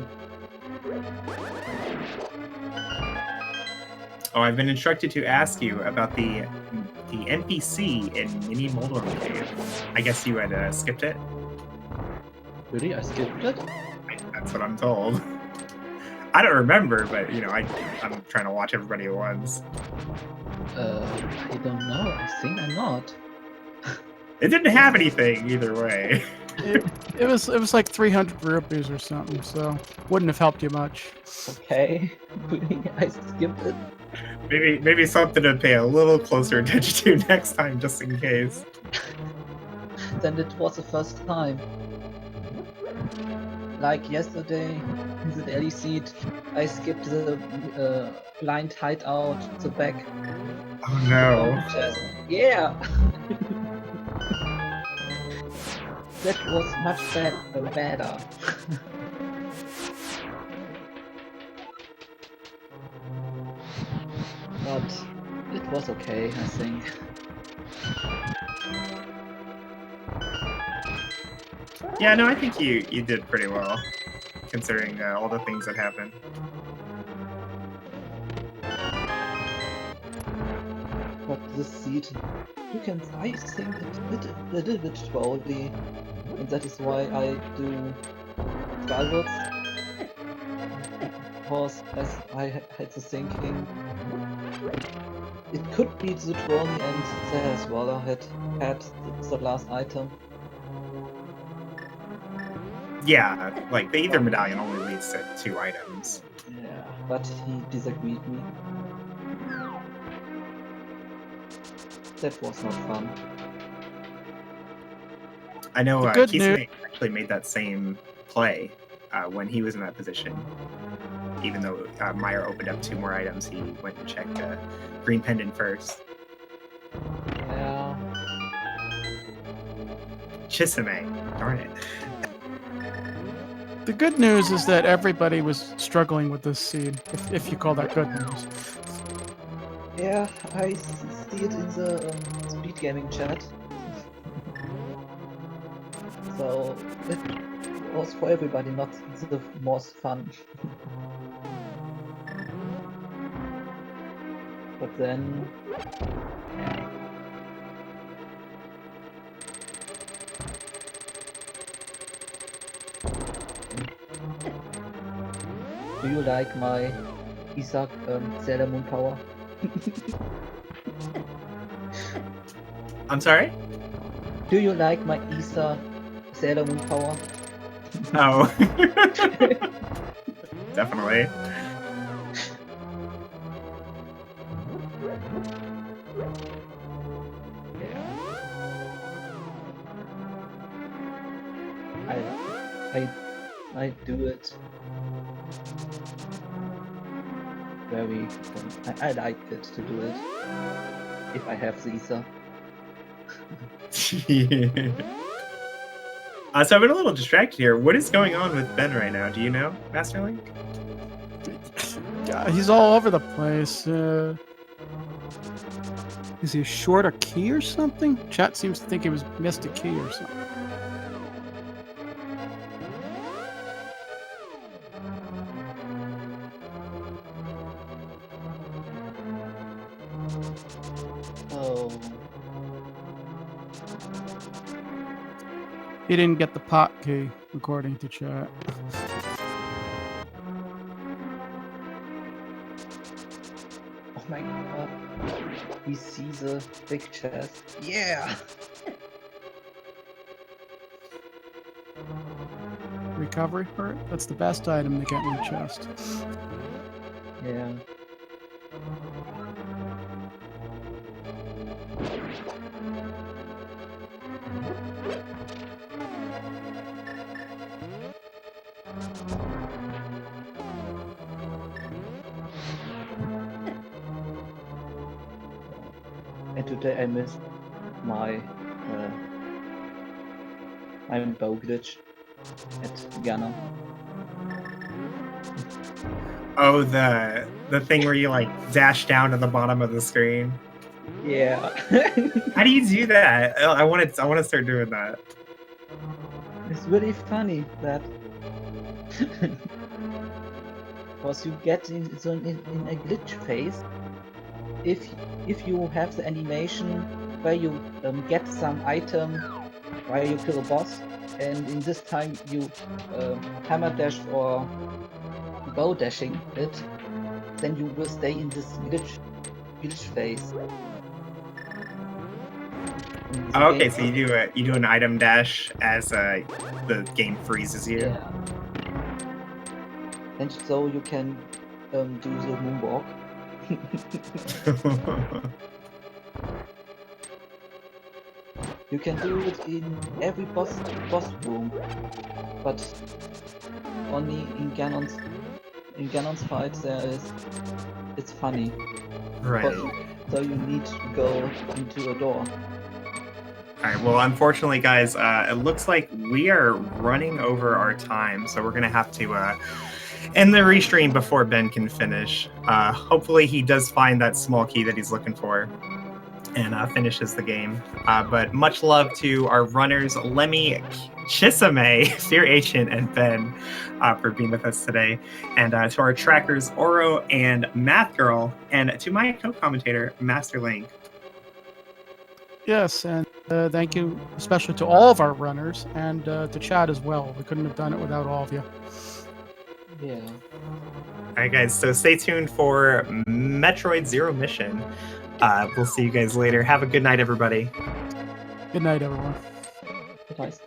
Oh, I've been instructed to ask you about the NPC in Mini Moldorm Cave. I guess you had skipped it? Really? I skipped it? That's what I'm told. I don't remember, but you know, I'm trying to watch everybody at once. I don't know. I think I'm not. It didn't have anything either way. It was like 300 rupees or something, so wouldn't have helped you much. Okay. Really? I skipped it. Maybe something to pay a little closer attention to next time, just in case. Then it was the first time. Like yesterday, in the daily seat, I skipped the blind hideout, the back. Oh no. Chest. Yeah! That was much better. But it was okay, I think. Yeah, no, I think you did pretty well, considering all the things that happened. But this seat, I think it's a little bit trolly, and that is why I do Skywoods. Because as I had the thinking, it could be the trolley and there as well I had the last item. Yeah, like the Ether Medallion only leads to 2 items. Yeah, but he disagreed me. That was not fun. I know The good Kisame actually made that same play when he was in that position. Even though Meyer opened up 2 more items, he went and checked Green Pendant first. Yeah. Chisame, darn it. The good news is that everybody was struggling with this seed, if you call that good news. Yeah, I see it in the speed gaming chat. So it was for everybody, not the most fun. But then, yeah. Do you like my Isaac Sailor Moon power? I'm sorry? Do you like my Isa Sailor Moon power? Oh. Definitely. Yeah. I do it very. I like it to do it if I have the Isa. So I've been a little distracted here. What is going on with Ben right now? Do you know, Masterlink? Yeah, he's all over the place. Is he short a key or something? Chat seems to think he was missed a key or something. Oh. He didn't get the pot key, according to chat. Oh my god. We see the big chest. Yeah! Recovery part? That's the best item to get in the chest. Yeah. And today I missed my bow glitch at Ghana. Oh, the thing where you like dash down to the bottom of the screen. Yeah. How do you do that? I want to start doing that. It's really funny that Because you get in a glitch phase if you have the animation where you get some item while you kill a boss, and in this time you hammer dash or bow dashing it, then you will stay in this glitch phase. And the Okay, game- so you do an item dash as the game freezes you. Yeah. and so you can do the moonwalk. You can do it in every boss room, but only in Ganon's fight it's funny. Right. So you need to go into a door. All right. Well, unfortunately, guys, it looks like we are running over our time, so we're gonna have to end the restream before Ben can finish. Hopefully, he does find that small key that he's looking for and finishes the game. But much love to our runners, Lemmy, Chisame, Fear Agent, and Ben for being with us today. And to our trackers, Oro and Math Girl, and to my co-commentator, Master Link. Yes, and thank you especially to all of our runners and to Chad as well. We couldn't have done it without all of you. Yeah. All right, guys. So stay tuned for Metroid Zero Mission. We'll see you guys later. Have a good night, everybody. Good night, everyone. Nice.